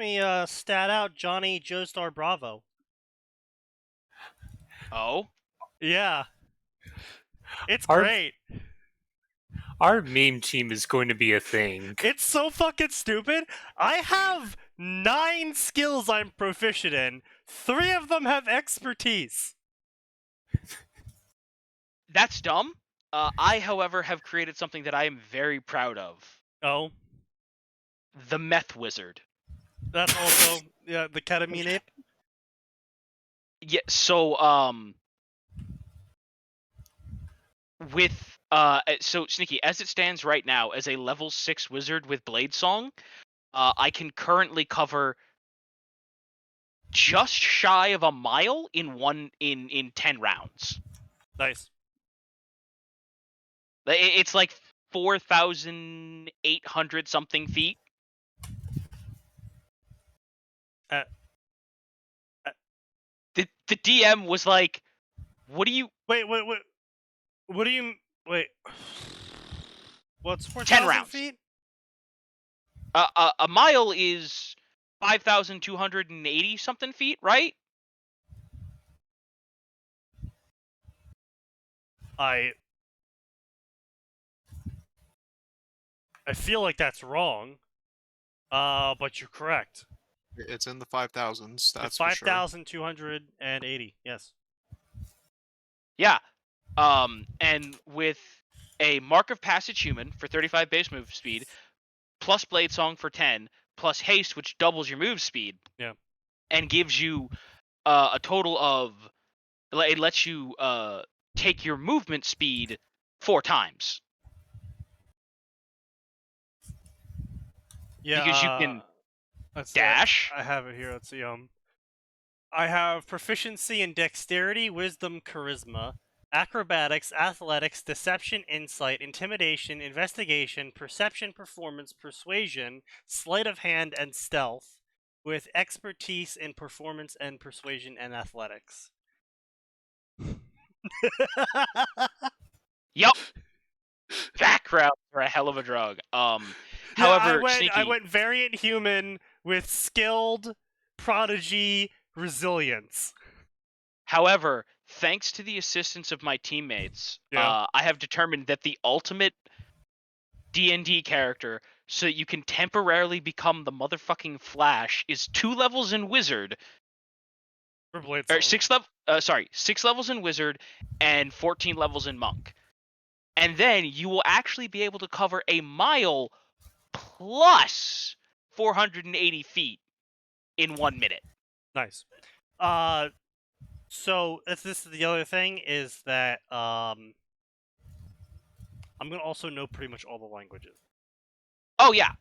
me stat out Johnny Joestar Bravo. Oh? Yeah. It's Our- great. Our meme team is going to be a thing. It's so fucking stupid. I have 9 skills I'm proficient in. 3 of them have expertise. That's dumb. I, however, have created something that I am very proud of. Oh, The Meth Wizard. that's also the ketamine ape. Yeah, so, so Sneaky, as it stands right now, as a level 6 wizard with Blade Song, I can currently cover just shy of a mile in 10 rounds. Nice. It's like 4,800 something feet. The DM was like, "What do you?" Wait. What do you wait? What's 10 4,000 rounds. feet? A mile is 5,280 something feet, right? I feel like that's wrong. But you're correct. It's in the 5,000s. That's It's for sure. 5,280. Yes. Yeah. And with a Mark of Passage Human for 35 base move speed, plus Blade Song for 10, plus Haste, which doubles your move speed. Yeah. And gives you a total of, it lets you take your movement speed 4 times. Yeah. Because you can let's dash. I have it here. Let's see. I have proficiency in dexterity, wisdom, charisma, acrobatics, athletics, deception, insight, intimidation, investigation, perception, performance, persuasion, sleight of hand, and stealth, with expertise in performance and persuasion and athletics. Yup. Backgrounds are a hell of a drug. However, I went variant human with skilled, prodigy, resilience. However, thanks to the assistance of my teammates, I have determined that the ultimate D&D character, so that you can temporarily become the motherfucking Flash, is 2 levels in Wizard. Or 6 levels in Wizard and 14 levels in Monk. And then you will actually be able to cover a mile plus 480 feet in 1 minute. Nice. So this is the other thing is that I'm gonna also know pretty much all the languages. Oh yeah,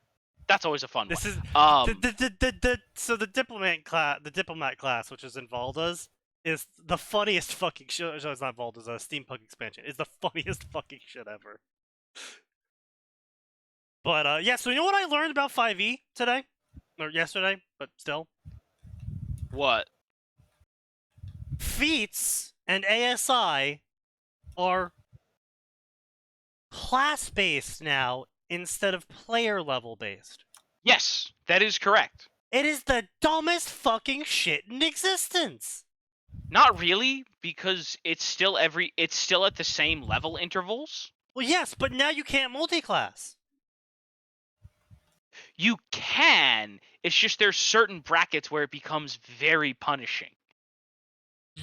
that's always a fun This one. is so the diplomat class, which is in Valda's, is the funniest fucking shit. It's not Valda's, Steampunk expansion. It's the funniest fucking shit ever. But yeah, so you know what I learned about 5e today? Or yesterday, but still? What? Feats and ASI are class-based now instead of player-level based. Yes, that is correct. It is the dumbest fucking shit in existence. Not really, because it's still at the same level intervals. Well, yes, but now you can't multi-class. You can. It's just there's certain brackets where it becomes very punishing.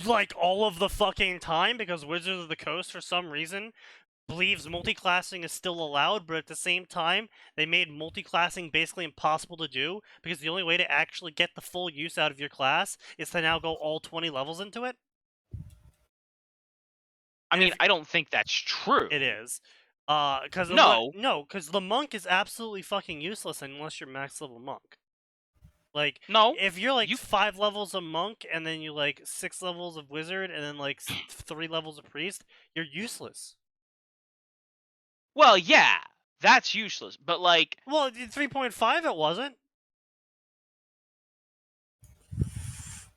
Like all of the fucking time, because Wizards of the Coast, for some reason, believes multi-classing is still allowed, but at the same time, they made multi-classing basically impossible to do, because the only way to actually get the full use out of your class is to now go all 20 levels into it. I mean, I don't think that's true. It is. Because the monk is absolutely fucking useless unless you're max level monk. Like, no, if you're like 5 levels of monk and then you like 6 levels of wizard and then like 3 levels of priest, you're useless. Well, yeah, that's useless, but like... Well, 3.5 it wasn't.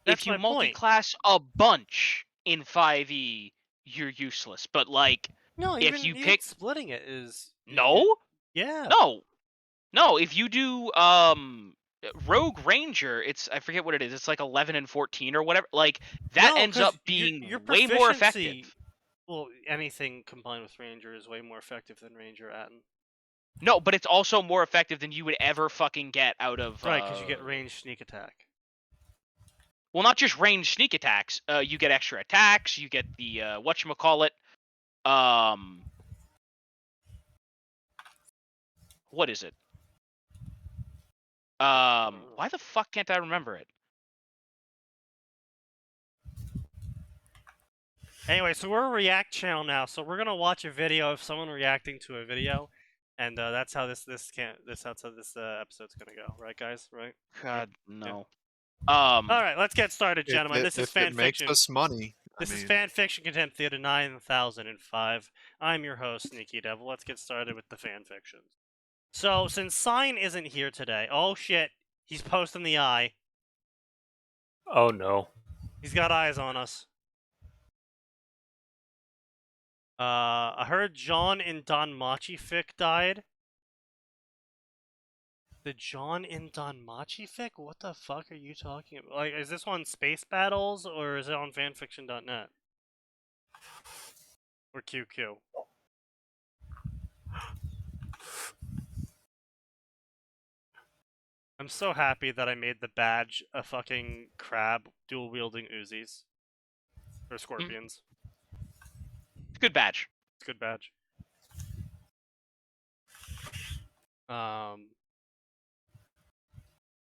If you multi-class a bunch in 5e, you're useless, but like... No, if you pick splitting it is... No? Yeah. No, if you do Rogue Ranger, I forget what it is. It's like 11 and 14 or whatever. Like that No, ends 'cause up your being way more effective. proficiency. Well, anything combined with Ranger is way more effective than Ranger Atin. No, but it's also more effective than you would ever fucking get out of. Right, because you get ranged sneak attack. Well, not just ranged sneak attacks. You get extra attacks. You get the whatchamacallit. What is it? Why the fuck can't I remember it? Anyway, so we're a React channel now, so we're gonna watch a video of someone reacting to a video, and that's how this episode's gonna go, right, guys? Right? God, no. All right, let's get started, gentlemen. This is If it makes Fanfiction. us money, This I is mean, Fanfiction Contempt Theater 9005. I'm your host, SneakyDevil. Let's get started with the fanfictions. So, since Sign isn't here today, oh shit, he's posting the eye. Oh no. He's got eyes on us. I heard John in Danmachi fic died. The John in Danmachi fic? What the fuck are you talking about? Like, is this on Space Battles or is it on fanfiction.net? Or QQ? I'm so happy that I made the badge a fucking crab dual wielding Uzis. Or scorpions. Good badge. It's a good badge.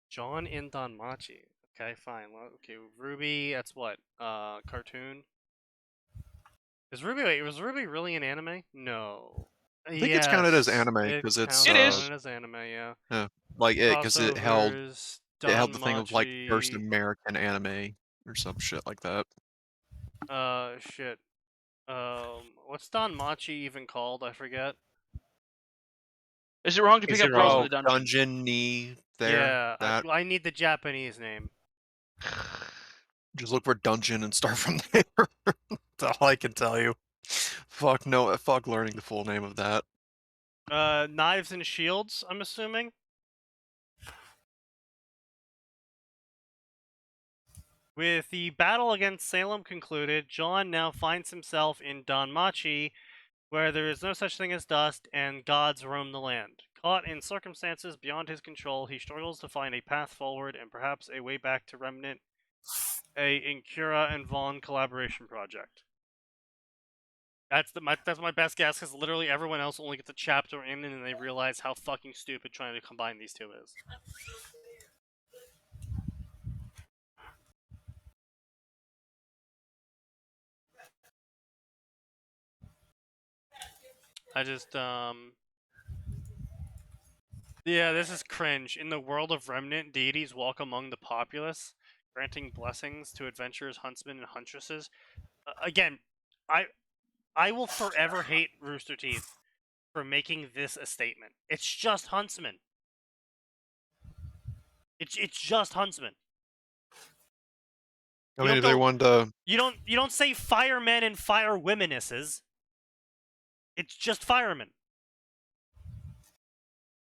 John in Danmachi. Okay, fine. Okay, Ruby, that's what? Cartoon? Was Ruby really an anime? No. I think it's counted as anime because it's It is. Counted as anime, yeah. like it because it held Crossovers, the thing of like first Danmachi, American anime or some shit like that. shit. What's Danmachi even called? I forget. Is it wrong to pick Is up it girls in wrong? the dungeon? Dungeon-y there. Yeah, that I need the Japanese name. just look for dungeon and start from there. That's all I can tell you. Fuck no, fuck learning the full name of that. Knives and Shields, I'm assuming. With the battle against Salem concluded, John now finds himself in Danmachi, where there is no such thing as dust and gods roam the land. Caught in circumstances beyond his control, he struggles to find a path forward and perhaps a way back to Remnant, a Incura and Vaughn collaboration project. That's my best guess, because literally everyone else only gets a chapter in, and then they realize how fucking stupid trying to combine these two is. I just, yeah, this is cringe. In the world of Remnant, deities walk among the populace, granting blessings to adventurers, huntsmen, and huntresses. Again, I will forever hate Rooster Teeth for making this a statement. It's just huntsmen. It's just huntsmen. I mean, if they wanted to. You don't say firemen and firewomenesses. It's just firemen.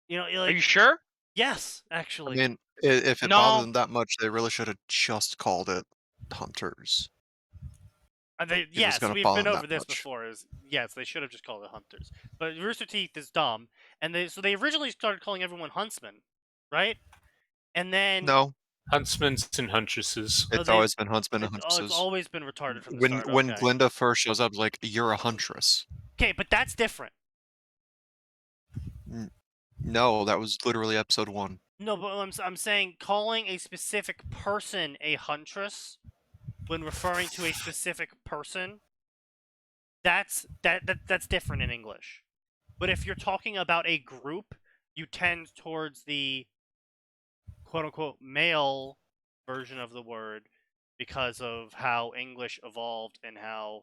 You know, Are you sure? Yes, I actually. mean, if it No. bothered them that much, they really should have just called it hunters. Yes, gonna we've bother been them over that this much. before. Yes, they should have just called it hunters. But Rooster Teeth is dumb, and they originally started calling everyone huntsmen, right? And then No, Huntsmen and huntresses. it's always been huntsmen and it's huntresses. always been retarded from the When start. when Okay. Glinda first shows up, like you're a huntress. Okay, but that's different. No, that was literally episode 1. No, but I'm saying calling a specific person a huntress when referring to a specific person, that's different in English. But if you're talking about a group, you tend towards the quote unquote male version of the word because of how English evolved and how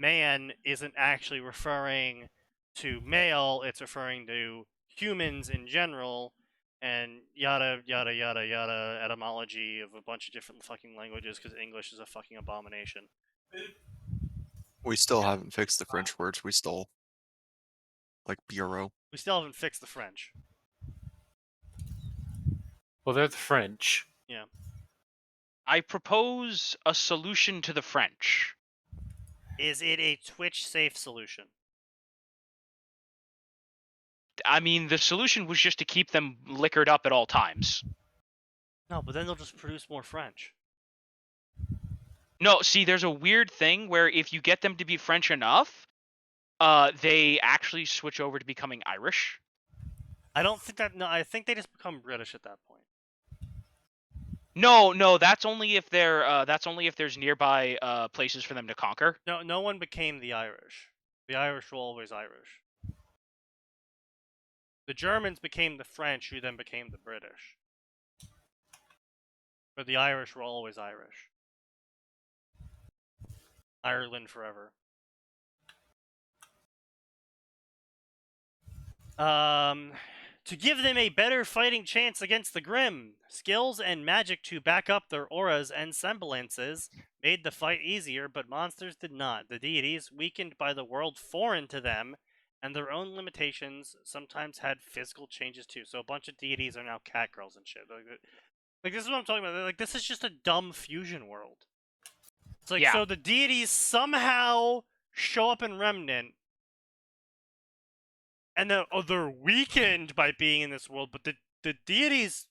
man isn't actually referring to male, it's referring to humans in general, and yada yada yada yada etymology of a bunch of different fucking languages because English is a fucking abomination. We still haven't fixed the French words we stole, like bureau. We still haven't fixed the French. Well, they're the French. I propose a solution to the French. Is it a Twitch-safe solution? I mean, the solution was just to keep them liquored up at all times. No, but then they'll just produce more French. No, see, there's a weird thing where if you get them to be French enough, they actually switch over to becoming Irish. I don't think that. No, I think they just become British at that point. No, that's only if there's nearby places for them to conquer. No, no one became the Irish. The Irish were always Irish. The Germans became the French, who then became the British. But the Irish were always Irish. Ireland forever. To give them a better fighting chance against the Grimm, skills and magic to back up their auras and semblances made the fight easier, but monsters did not. The deities, weakened by the world foreign to them and their own limitations, sometimes had physical changes too. So a bunch of deities are now cat girls and shit. Like this is what I'm talking about. Like this is just a dumb fusion world. It's like, so the deities somehow show up in Remnant, and then they're weakened by being in this world, but the deities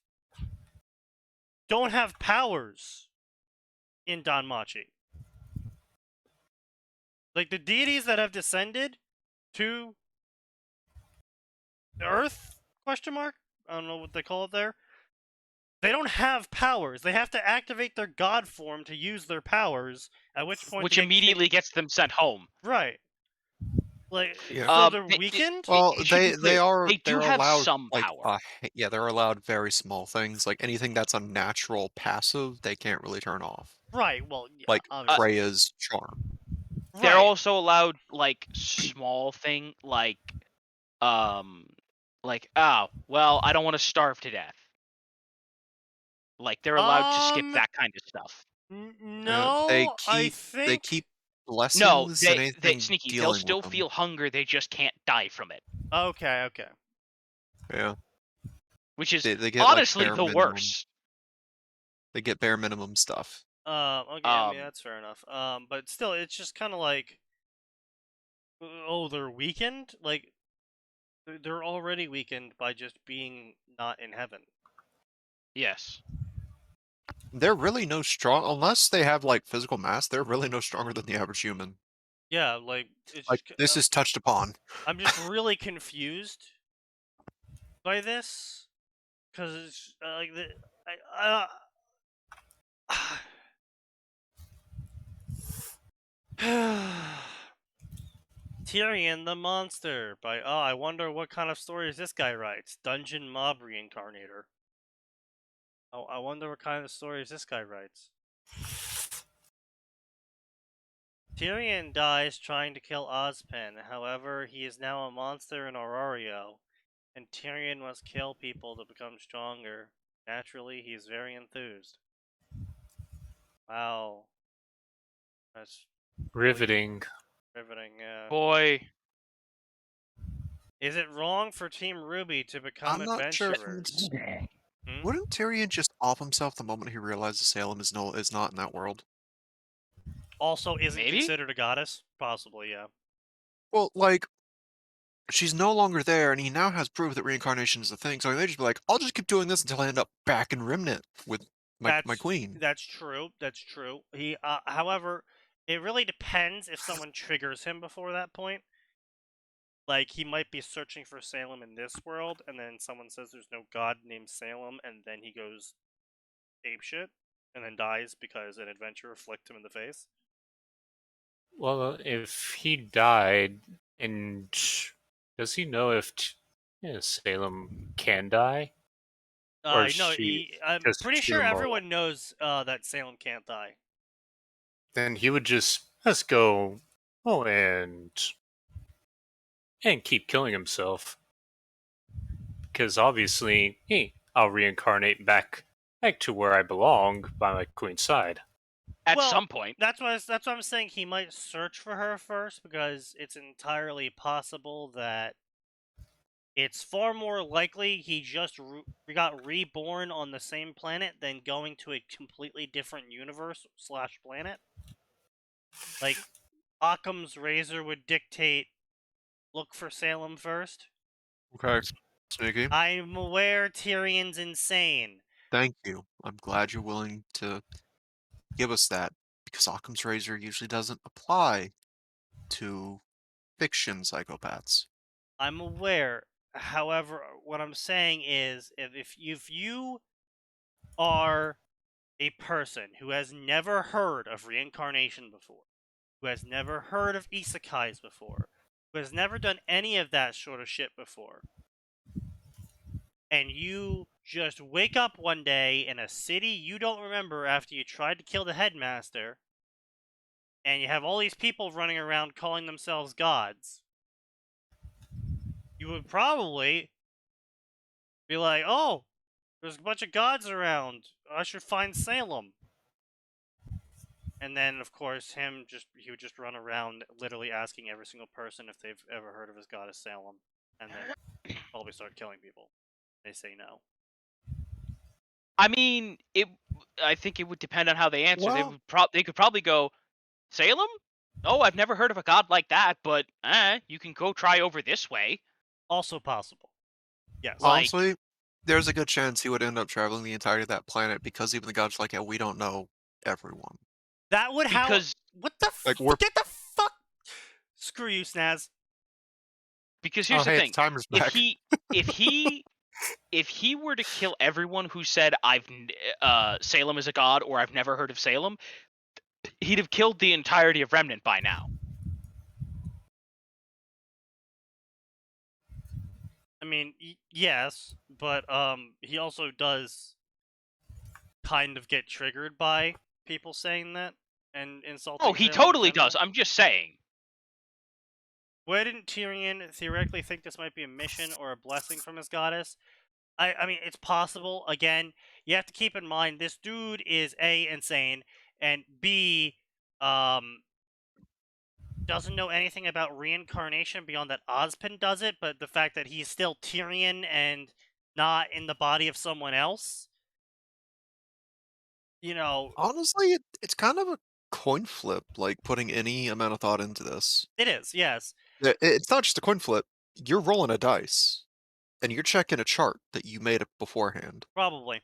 don't have powers in Danmachi. Like, the deities that have descended to Earth, question mark? I don't know what they call it there. They don't have powers. They have to activate their god form to use their powers, at which point... Which immediately gets them sent home. Right. Like, Yeah. so they're weakened? Well, They do have allowed, some like, power. yeah, they're allowed very small things. Like anything that's a natural passive, they can't really turn off. Right, well, yeah, Like obviously. Freya's charm. They're Right. also allowed, like, small thing, like, oh, well, I don't want to starve to death. Like, they're allowed to skip that kind of stuff. No, I think... They keep blessings No, and anything Sneaky, dealing they'll still with them. feel hunger, they just can't die from it. Okay. Yeah. Which is They get, honestly like, the bare worst. They get bare minimum stuff. Okay, I mean, that's fair enough. But still, it's just kind of like... Oh, they're weakened? Like, they're already weakened by just being not in heaven. Yes. They're really no strong, unless they have, like, physical mass, they're really no stronger than the average human. Yeah, like... It's Like, just, this is touched upon. I'm just really confused by this. Because it's, like, Tyrion the Monster by I wonder what kind of stories this guy writes. Dungeon Mob Reincarnator. Oh, I wonder what kind of stories this guy writes. Tyrion dies trying to kill Ozpin. However, he is now a monster in Aurario, and Tyrion must kill people to become stronger. Naturally, he is very enthused. Wow. That's Riveting. riveting, yeah. Boy. Is it wrong for Team Ruby to become I'm not sure if adventurers? Wouldn't Tyrion just off himself the moment he realizes Salem is not in that world? Also, isn't Maybe? considered a goddess? Possibly, yeah. Well, like, she's no longer there, and he now has proof that reincarnation is a thing, so they just be like, I'll just keep doing this until I end up back in Remnant with my queen. That's true. That's true. He, however, it really depends if someone triggers him before that point. Like, he might be searching for Salem in this world, and then someone says there's no god named Salem, and then he goes apeshit, and then dies because an adventurer flicked him in the face. Well, if he died, and does he know if Salem can die? Or No, I'm just pretty too sure immortal? everyone knows that Salem can't die. Then he would just let's go, and keep killing himself, because obviously, hey, I'll reincarnate back to where I belong by my queen's side. At some point. That's what I'm saying. He might search for her first, because it's entirely possible that it's far more likely he just got reborn on the same planet than going to a completely different universe / planet. Like, Occam's razor would dictate, look for Salem first. Okay, Sneaky. I'm aware Tyrion's insane. Thank you. I'm glad you're willing to give us that, because Occam's razor usually doesn't apply to fiction psychopaths. I'm aware. However, what I'm saying is, if you are a person who has never heard of reincarnation before, who has never heard of isekais before, who has never done any of that sort of shit before, and you just wake up one day in a city you don't remember after you tried to kill the headmaster, and you have all these people running around calling themselves gods, you would probably be like, oh, there's a bunch of gods around. I should find Salem. And then, of course, he would just run around literally asking every single person if they've ever heard of his goddess Salem. And then probably start killing people. They say no. I mean, I think it would depend on how they answer. Well, They could probably go, Salem? Oh, I've never heard of a god like that, but you can go try over this way. Also possible. Yes. Like- honestly, there's a good chance he would end up traveling the entirety of that planet, because even the gods are like, yeah, we don't know everyone. That would Because what the Like, we're- get the fuck? Screw you, Snaz. Because here's oh, the hey, thing: the timer's back. if he were to kill everyone who said Salem is a god or I've never heard of Salem, he'd have killed the entirety of Remnant by now. I mean, yes, but he also does kind of get triggered by people saying that and insulting. Oh, he Salem in totally general. does. I'm just saying. Why didn't Tyrion theoretically think this might be a mission or a blessing from his goddess? I mean, it's possible. Again, you have to keep in mind this dude is A, insane, and B, doesn't know anything about reincarnation beyond that Ozpin does it, but the fact that he's still Tyrion and not in the body of someone else, you know. Honestly, it's kind of a coin flip, like putting any amount of thought into this. It is, yes. It's not just a coin flip. You're rolling a dice, and you're checking a chart that you made up beforehand. Probably.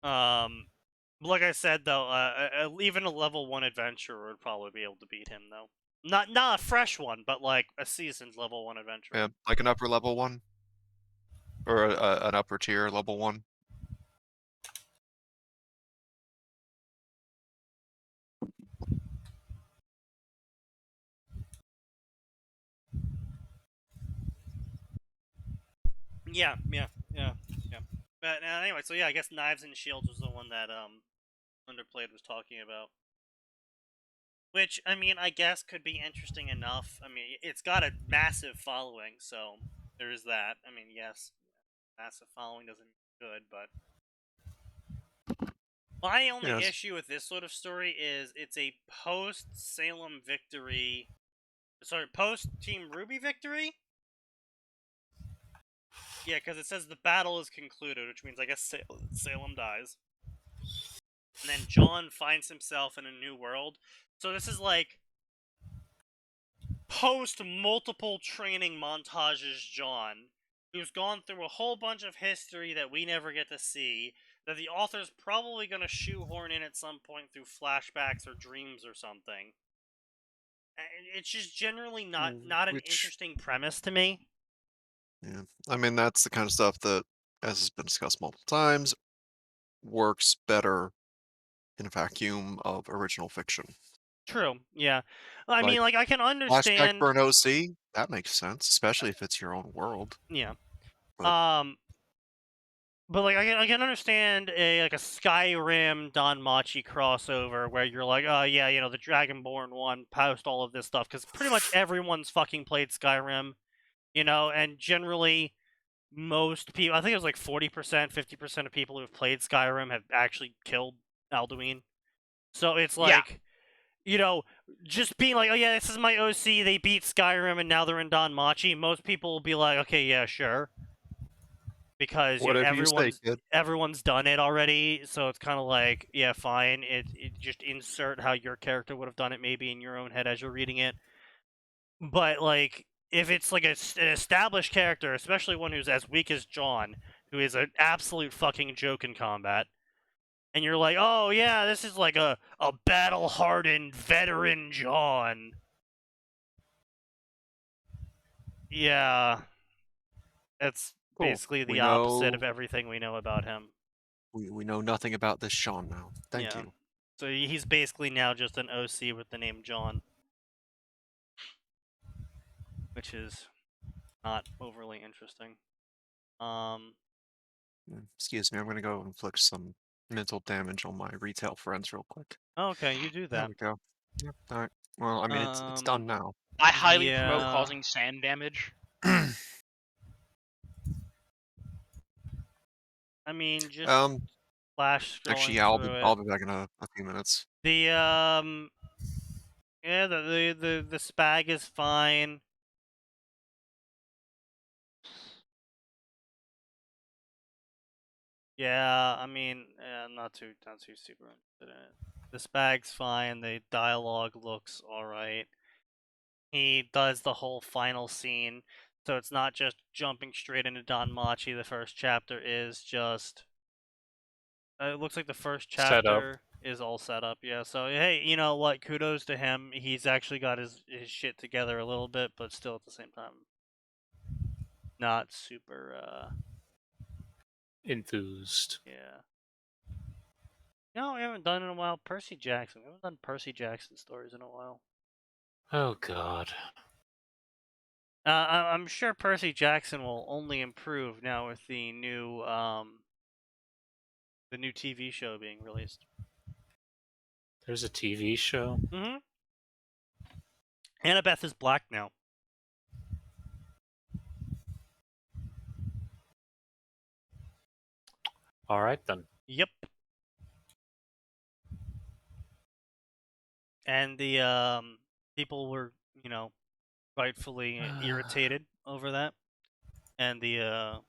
Like I said, though, even a level 1 adventurer would probably be able to beat him, though. Not a fresh one, but like a seasoned level 1 adventurer. Yeah, like an upper level one, or an upper tier level one. Yeah. But anyway, so yeah, I guess Knives and Shields was the one that Underplayed was talking about. Which, I mean, I guess could be interesting enough. I mean, it's got a massive following, so there is that. I mean, yes, massive following doesn't mean good, but my only Yes. issue with this sort of story is it's a post-Salem victory. Sorry, post-Team Ruby victory? Yeah, because it says the battle is concluded, which means I guess Salem dies. And then John finds himself in a new world. So this is like post-multiple training montages John, who's gone through a whole bunch of history that we never get to see, that the author's probably going to shoehorn in at some point through flashbacks or dreams or something. It's just generally not an interesting premise to me. Yeah, I mean, that's the kind of stuff that, as has been discussed multiple times, works better in a vacuum of original fiction. True, yeah. I Like, mean, like, I can Flashback understand. for an OC, that makes sense, especially if it's your own world. Yeah. But- But like I can understand a Skyrim Danmachi crossover where you're like, oh yeah, you know, the Dragonborn one post all of this stuff, because pretty much everyone's fucking played Skyrim, you know, and generally most people, I think it was like 40%, 50% of people who've played Skyrim have actually killed Alduin. So it's like, you know, just being like, oh yeah, this is my OC, they beat Skyrim and now they're in Danmachi, most people will be like, okay, yeah, sure. Because Whatever you say, kid. everyone's done it already, so it's kind of like, yeah, fine. It just insert how your character would have done it maybe in your own head as you're reading it. But like, if it's like an established character, especially one who's as weak as John, who is an absolute fucking joke in combat, and you're like, oh yeah, this is like a battle-hardened veteran John. Yeah, that's Cool. basically the We opposite know of everything we know about him. we know nothing about this Sean now. Thank Yeah. you. So he's basically now just an OC with the name John, which is not overly interesting. Excuse me, I'm gonna go inflict some mental damage on my retail friends real quick. Okay, you do There that. we go. Yep. All right. Well, I mean, it's done now. I highly promote Yeah. causing sand damage. I mean, just flash scrolling Actually, yeah, through I'll it. be back in a few minutes. The yeah, the spag is fine. Yeah, I mean, not too super interested in it. The spag's fine. The dialogue looks alright. He does the whole final scene, so it's not just jumping straight into Danmachi. The first chapter is just. It looks like the first Set up. chapter is all set up. Yeah. So hey, you know what? Kudos to him. He's actually got his shit together a little bit, but still at the same time, not super. Enthused. Yeah. No, we haven't done in a while. Percy Jackson. We haven't done Percy Jackson stories in a while. Oh God. I'm sure Percy Jackson will only improve now with the new TV show being released. There's a TV show. Mm-hmm. Annabeth is black now. All right then. Yep. And the people were, rightfully irritated over that. And the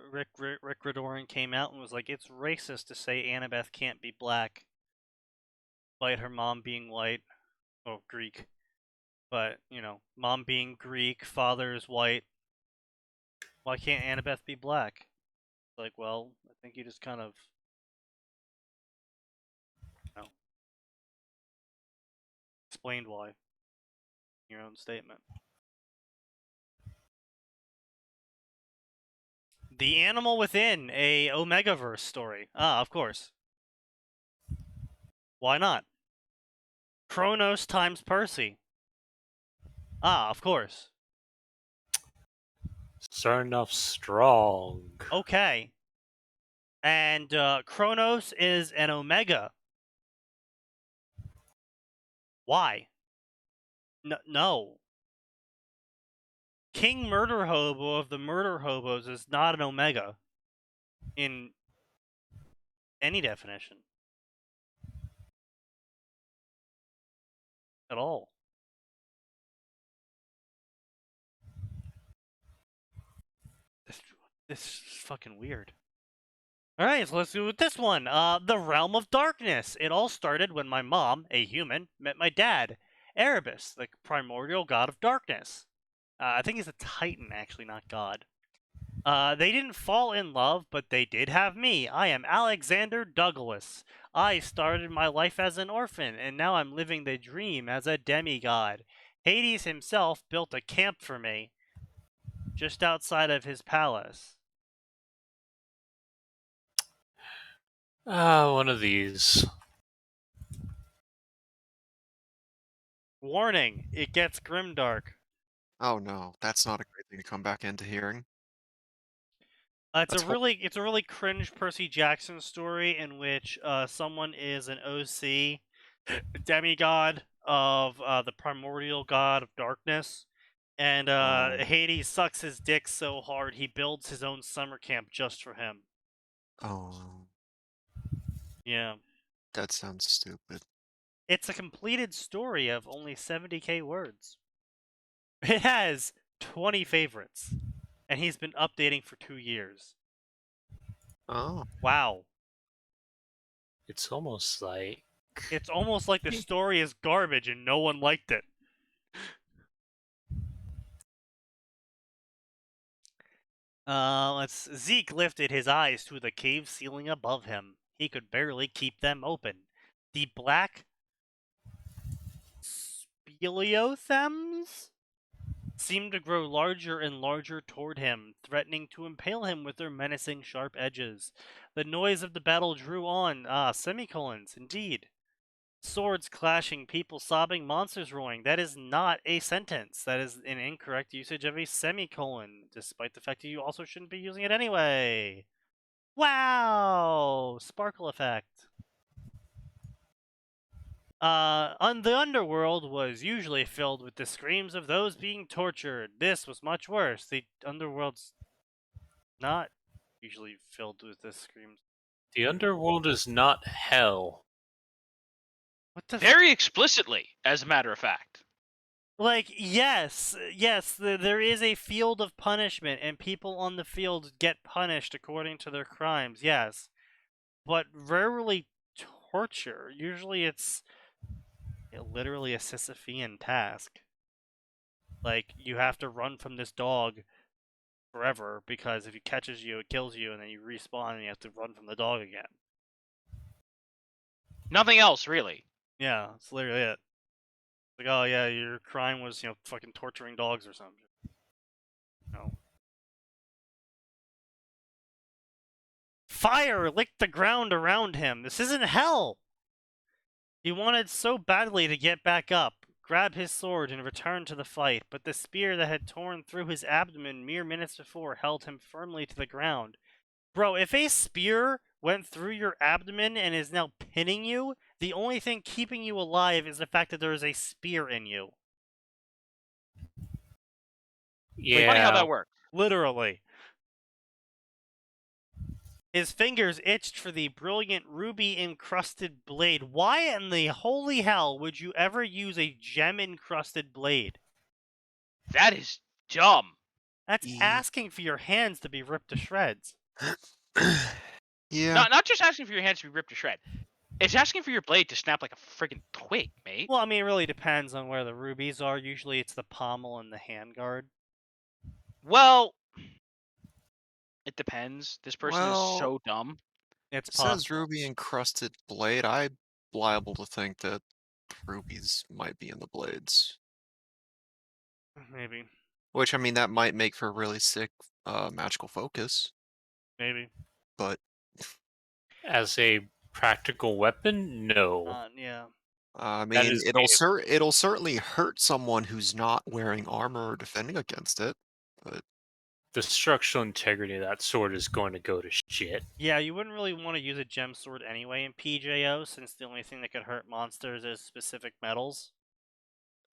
Rick Ridoran came out and was like, it's racist to say Annabeth can't be black, despite her mom being white, or Greek. But mom being Greek, father is white. Why can't Annabeth be black? Like, well, I think you just kind of, explained why in your own statement. The Animal Within, a Omegaverse story. Ah, of course. Why not? Kronos times Percy. Ah, of course. Starting off strong. Okay. And Kronos is an Omega. Why? No. King Murder Hobo of the Murder Hobos is not an Omega. In any definition. At all. This is fucking weird. Alright, so let's do with this one. The Realm of Darkness. It all started when my mom, a human, met my dad, Erebus, the primordial god of darkness. I think he's a titan, actually, not god. They didn't fall in love, but they did have me. I am Alexander Douglas. I started my life as an orphan, and now I'm living the dream as a demigod. Hades himself built a camp for me, just outside of his palace. One of these. Warning, it gets grimdark. Oh no, that's not a great thing to come back into hearing. It's a really cringe Percy Jackson story in which someone is an OC demigod of the primordial god of darkness, and Hades sucks his dick so hard he builds his own summer camp just for him. Oh, Yeah. that sounds stupid. It's a completed story of only 70k words. It has 20 favorites, and he's been updating for 2 years. Oh. Wow. It's almost like It's almost like the story is garbage and no one liked it. Zeke lifted his eyes to the cave ceiling above him. He could barely keep them open. The black speleothems seemed to grow larger and larger toward him, threatening to impale him with their menacing sharp edges. The noise of the battle drew on. Semicolons, indeed. Swords clashing, people sobbing, monsters roaring. That is not a sentence. That is an incorrect usage of a semicolon, despite the fact that you also shouldn't be using it anyway. Wow! Sparkle effect. The underworld was usually filled with the screams of those being tortured. This was much worse. The underworld's not usually filled with the screams. the underworld is not hell. What the? Very explicitly, as a matter of fact. Like, yes, there is a field of punishment, and people on the field get punished according to their crimes, yes. But rarely torture. Usually it's literally a Sisyphean task. Like, you have to run from this dog forever, because if it catches you, it kills you, and then you respawn and you have to run from the dog again. Nothing else, really. Yeah, that's literally it. Like, oh yeah, your crime was, fucking torturing dogs or something. No. Fire licked the ground around him. This isn't hell! He wanted so badly to get back up, grab his sword, and return to the fight, but the spear that had torn through his abdomen mere minutes before held him firmly to the ground. Bro, if a spear went through your abdomen and is now pinning you, the only thing keeping you alive is the fact that there is a spear in you. Yeah. Funny how that works. Literally. His fingers itched for the brilliant ruby-encrusted blade. Why in the holy hell would you ever use a gem-encrusted blade? That is dumb. That's asking for your hands to be ripped to shreds. Yeah. Not just asking for your hands to be ripped to shred. It's asking for your blade to snap like a friggin' twig, mate. Well, I mean, it really depends on where the rubies are. Usually it's the pommel and the handguard. Well, it depends. This person is Well, so dumb. It's It says possible. ruby encrusted blade. I'm liable to think that rubies might be in the blades. Maybe. Which, I mean, that might make for a really sick magical focus. Maybe. But As a practical weapon, no. Yeah. I That mean, is it'll certainly hurt someone who's not wearing armor or defending against it. But the structural integrity of that sword is going to go to shit. Yeah, you wouldn't really want to use a gem sword anyway in PJO, since the only thing that could hurt monsters is specific metals.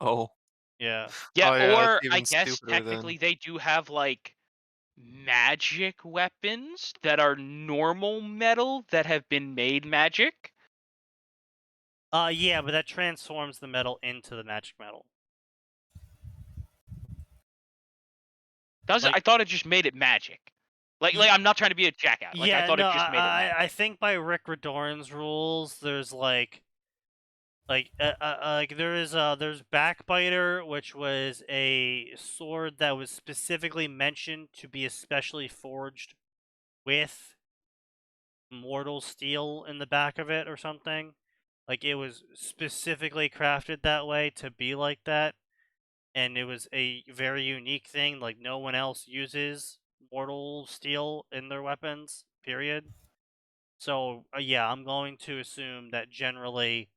oh, Yeah. Yeah, Oh, yeah, or that's I even guess stupider then. technically they do have like magic weapons that are normal metal that have been made magic. Yeah, but that transforms the metal into the magic metal. Does it? Like- I thought it just made it magic. Like I'm not trying to be a jackass. Like I thought it just made it magic. I think by Rick Riordan's rules, there's there's Backbiter, which was a sword that was specifically mentioned to be especially forged with mortal steel in the back of it or something. Like, it was specifically crafted that way to be like that, and it was a very unique thing. Like, no one else uses mortal steel in their weapons, period. So, yeah, I'm going to assume that generally,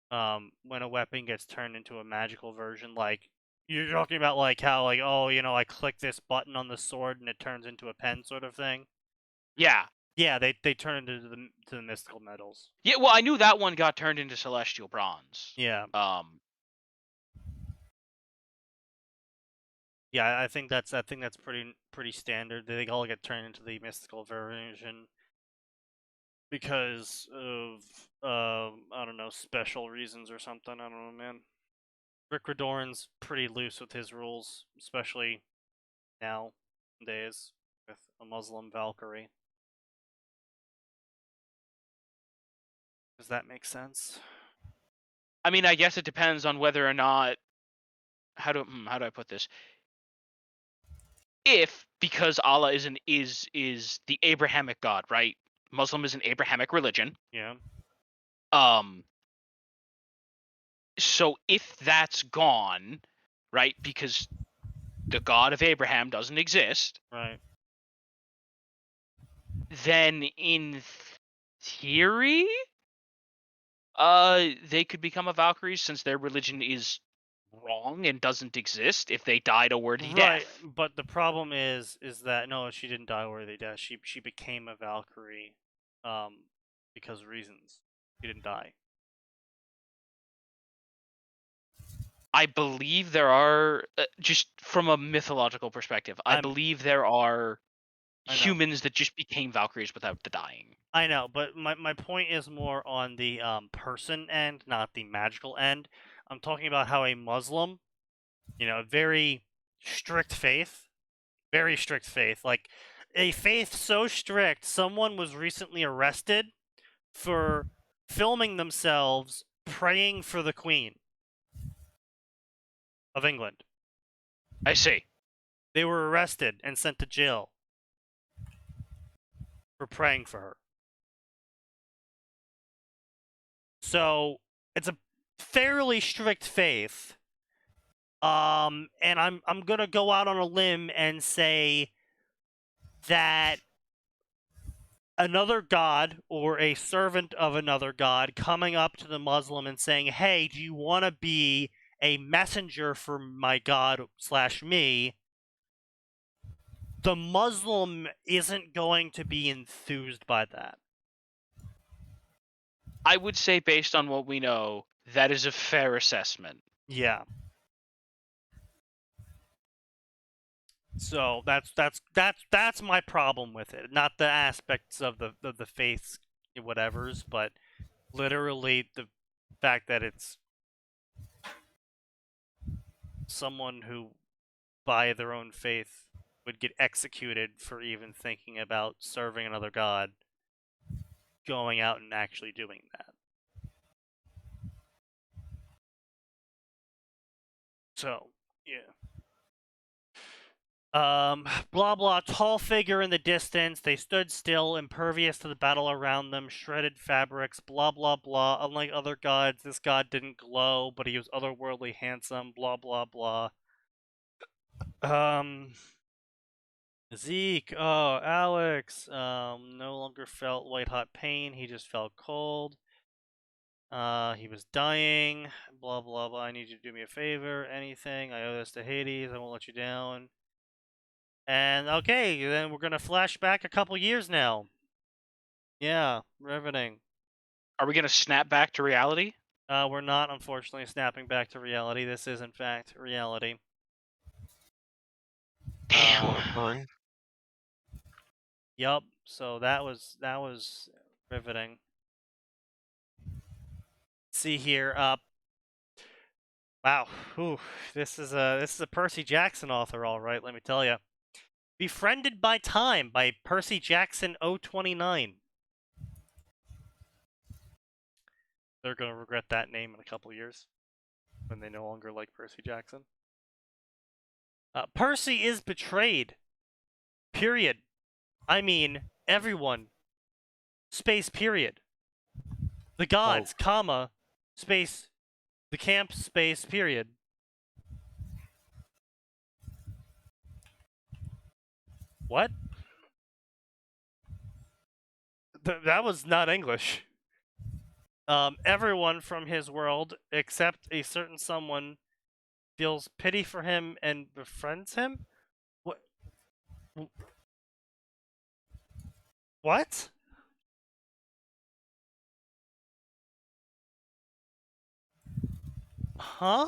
when a weapon gets turned into a magical version, like, you're talking about, like, how, like, oh, I click this button on the sword and it turns into a pen sort of thing? Yeah. Yeah, they turn into the mystical metals. Yeah, well, I knew that one got turned into celestial bronze. Yeah. Yeah, I think that's pretty standard. They all get turned into the mystical version. because of I don't know, special reasons or something. I don't know, man. Rick Riordan's pretty loose with his rules, especially nowadays with a Muslim Valkyrie. Does that make sense? I mean, I guess it depends on whether or not. How do I put this? If, because Allah is the Abrahamic God, right? Muslim is an Abrahamic religion. Yeah. So if that's gone, right, because the God of Abraham doesn't exist, Right. then in theory, they could become a Valkyrie since their religion is wrong and doesn't exist if they died a worthy Right, death. but the problem is that no, she didn't die a worthy death. She became a Valkyrie, because of reasons. She didn't die. I believe there are, just from a mythological perspective, I believe there are humans that just became Valkyries without the dying. I know, but my point is more on the person end, not the magical end. I'm talking about how a Muslim, a very strict faith, like a faith so strict, someone was recently arrested for filming themselves praying for the Queen of England. I see. They were arrested and sent to jail for praying for her. So it's a fairly strict faith. And I'm gonna go out on a limb and say that another god or a servant of another god coming up to the Muslim and saying, "Hey, do you want to be a messenger for my god / me?" The Muslim isn't going to be enthused by that. I would say, based on what we know, that is a fair assessment. Yeah. So that's my problem with it. Not the aspects of the faiths, whatever's, but literally the fact that it's someone who, by their own faith, would get executed for even thinking about serving another god, going out and actually doing that. So, yeah. Blah blah, tall figure in the distance. They stood still, impervious to the battle around them, shredded fabrics, blah blah blah. Unlike other gods, this god didn't glow, but he was otherworldly handsome, blah blah blah. Zeke, oh, Alex, no longer felt white hot pain, he just felt cold. He was dying, blah blah blah. I need you to do me a favor, anything. I owe this to Hades, I won't let you down. And okay, then we're gonna flash back a couple years now. Yeah, riveting. Are we going to snap back to reality? We're not, unfortunately, snapping back to reality. This is, in fact, reality. Damn. Yup. So that was riveting. See here. Wow. Whew. This is a Percy Jackson author, all right. Let me tell you. Befriended by Time by Percy Jackson 029. They're gonna regret that name in a couple years when they no longer like Percy Jackson. Percy is betrayed. Period. I mean, everyone. Space period. The gods, comma, space, the camp, space, period. What? That was not English. Everyone from his world, except a certain someone, feels pity for him and befriends him? What? What? Huh?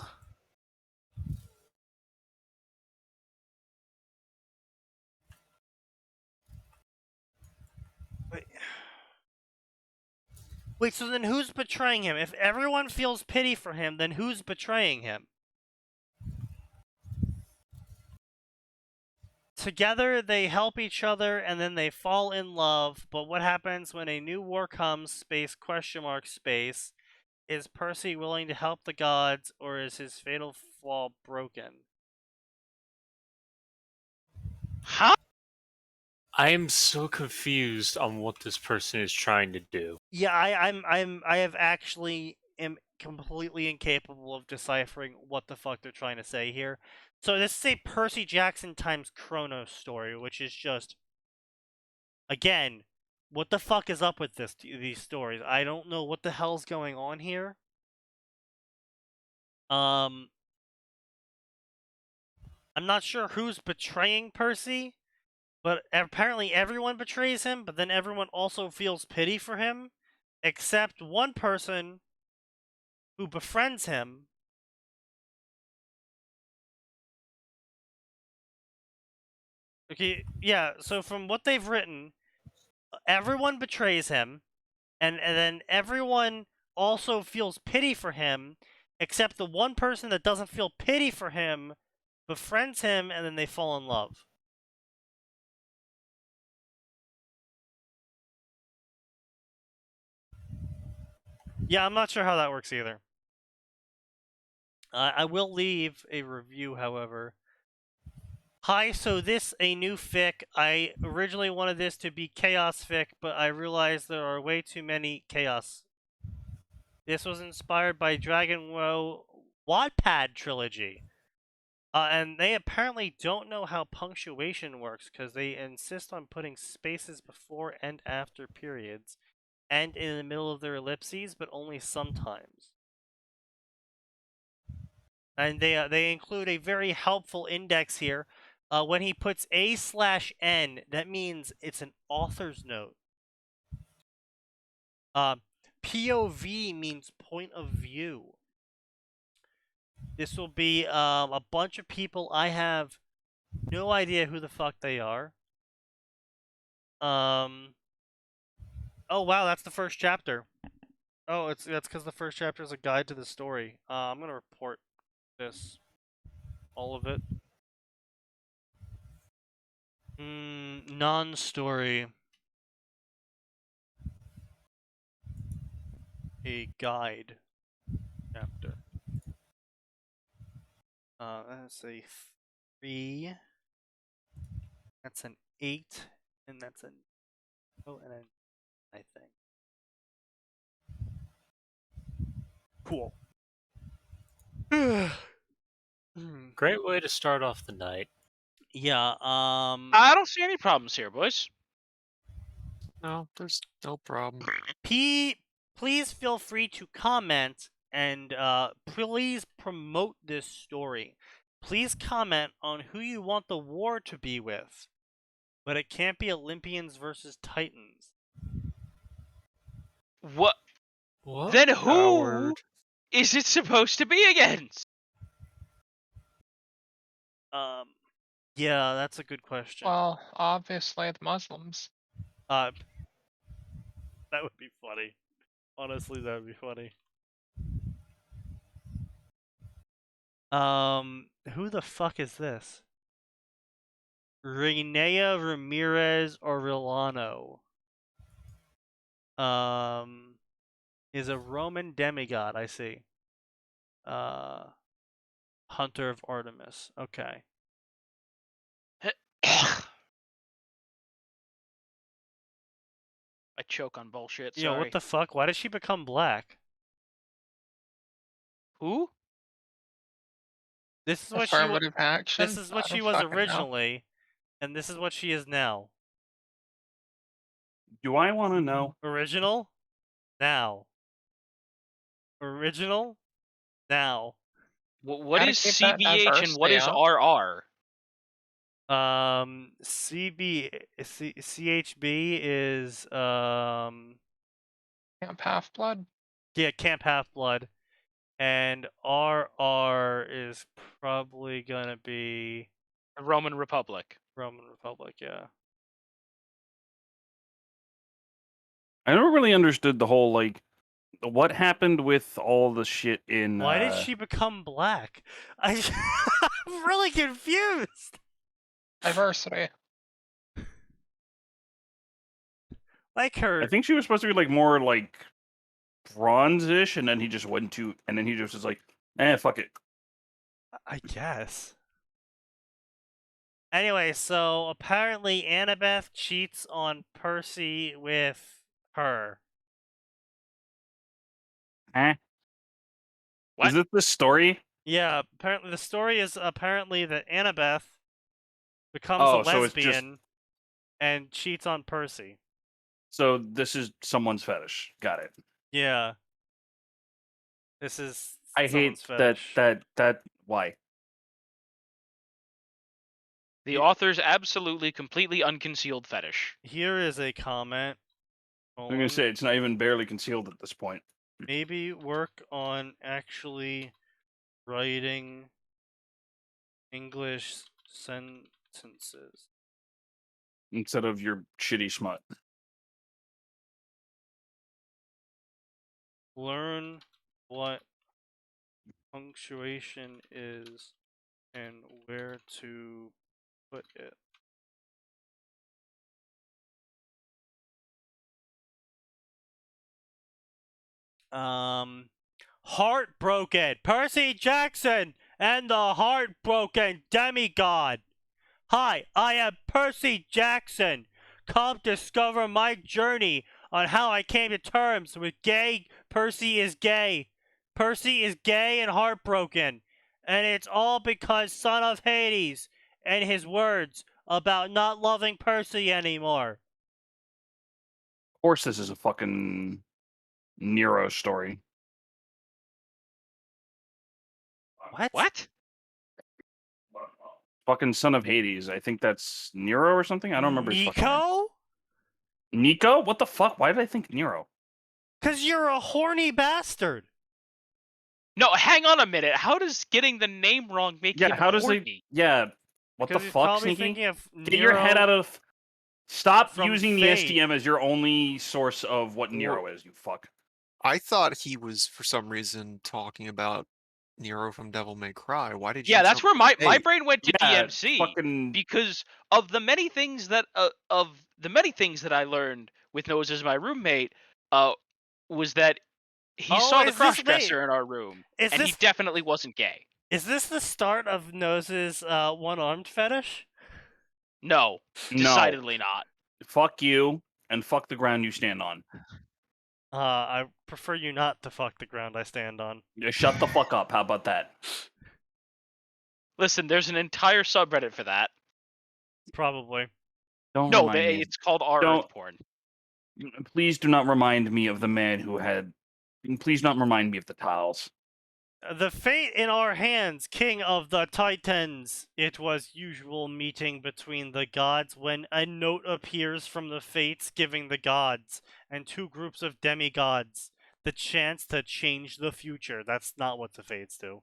Wait. Wait, so then who's betraying him? If everyone feels pity for him, then who's betraying him? Together they help each other and then they fall in love, but what happens when a new war comes, space, ? Space? Is Percy willing to help the gods, or is his fatal flaw broken? Huh? I am so confused on what this person is trying to do. Yeah, I have actually am completely incapable of deciphering what the fuck they're trying to say here. So this is a Percy Jackson times Chronos story, which is just, again, what the fuck is up with these stories? I don't know what the hell's going on here. I'm not sure who's betraying Percy, but apparently everyone betrays him, but then everyone also feels pity for him, except one person who befriends him. Okay, yeah, so from what they've written, everyone betrays him, and then everyone also feels pity for him, except the one person that doesn't feel pity for him befriends him, and then they fall in love. Yeah, I'm not sure how that works either. I will leave a review, however. Hi, so this a new fic. I originally wanted this to be chaos fic, but I realized there are way too many chaos. This was inspired by Dragon Row Wattpad trilogy. And they apparently don't know how punctuation works because they insist on putting spaces before and after periods and in the middle of their ellipses, but only sometimes. And they include a very helpful index here. When he puts A/N, that means it's an author's note. POV means point of view. This will be a bunch of people. I have no idea who the fuck they are. Oh wow, that's the first chapter. Oh, that's because the first chapter is a guide to the story. I'm gonna report this, all of it. Non-story. A guide chapter. That's a 3. That's an 8, and that's an and an I think. Cool. Great way to start off the night. Yeah. I don't see any problems here, boys. No, there's no problem. Please feel free to comment and please promote this story. Please comment on who you want the war to be with, but it can't be Olympians versus Titans. What? What? Then who Howard. is it supposed to be against? Yeah, that's a good question. Well, obviously the Muslims. That would be funny. Honestly, that would be funny. Who the fuck is this? Renea Ramirez Orellano. Is a Roman demigod, I see. Hunter of Artemis. Okay. I choke on bullshit. Yo, Sorry. what the fuck? Why did she become black? Who? This is what Affirmative action. This is what I she don't was fucking know. originally, and this is what she is now. Do I want to know? Original? Now. Original? Now. What Gotta is keep that CBH and what is diversity RR? CHB is Camp Half-Blood. yeah, Camp Half-Blood, and RR is probably gonna be Roman Republic. Roman Republic. Yeah. I never really understood the whole like what happened with all the shit in? Why did she become black? I'm really confused. Diversity. Like her. I think she was supposed to be like more like bronze-ish, and then he just was like, fuck it. I guess. Anyway, so apparently Annabeth cheats on Percy with her. Huh? What? Is it the story? Yeah, apparently the story is apparently that Annabeth becomes a So it's just lesbian and cheats on Percy. so this is someone's fetish. Got it. Yeah. This is I hate someone's fetish. that why? The author's absolutely, completely unconcealed fetish. Here is a comment. I'm gonna say it's not even barely concealed at this point. Maybe work on actually writing English sentences. Instead of your shitty smut. Learn what punctuation is and where to put it. Heartbroken. Percy Jackson and the Heartbroken Demigod. Hi, I am Percy Jackson. Come discover my journey on how I came to terms with gay. Percy is gay. Percy is gay and heartbroken. And it's all because Son of Hades and his words about not loving Percy anymore. Of course, this is a fucking Nero story. What? Fucking Son of Hades. I think that's Nero or something. I don't remember his fucking name. Nico? Nico? What the fuck? Why did I think Nero? Cause you're a horny bastard. No, hang on a minute. How does getting the name wrong make him How does horny? What Because the he's fuck, probably Sneaky? thinking of Get your head Nero out of. Stop from using the Fate. STM as your only source of what Nero is. You fuck. I thought he was for some reason talking about Nero from Devil May Cry. Why did you? Yeah, that's jump where to my Fate? brain went to Yeah, DMC fucking. because of the many things that I learned with Nose as my roommate was that he saw the is this- wait, crossdresser in our room, is and he this- definitely wasn't gay. Is this the start of Nose's one-armed fetish? No, No. decidedly not. Fuck you and fuck the ground you stand on. I prefer you not to fuck the ground I stand on. Just shut the fuck up. How about that? Listen, there's an entire subreddit for that. Probably. Don't No, remind me. it's called R Don't- Earth Porn. Please do not remind me of the man who had. Please not remind me of the tiles. The fate in our hands, King of the Titans. It was usual meeting between the gods when a note appears from the fates giving the gods and two groups of demigods the chance to change the future. That's not what the fates do.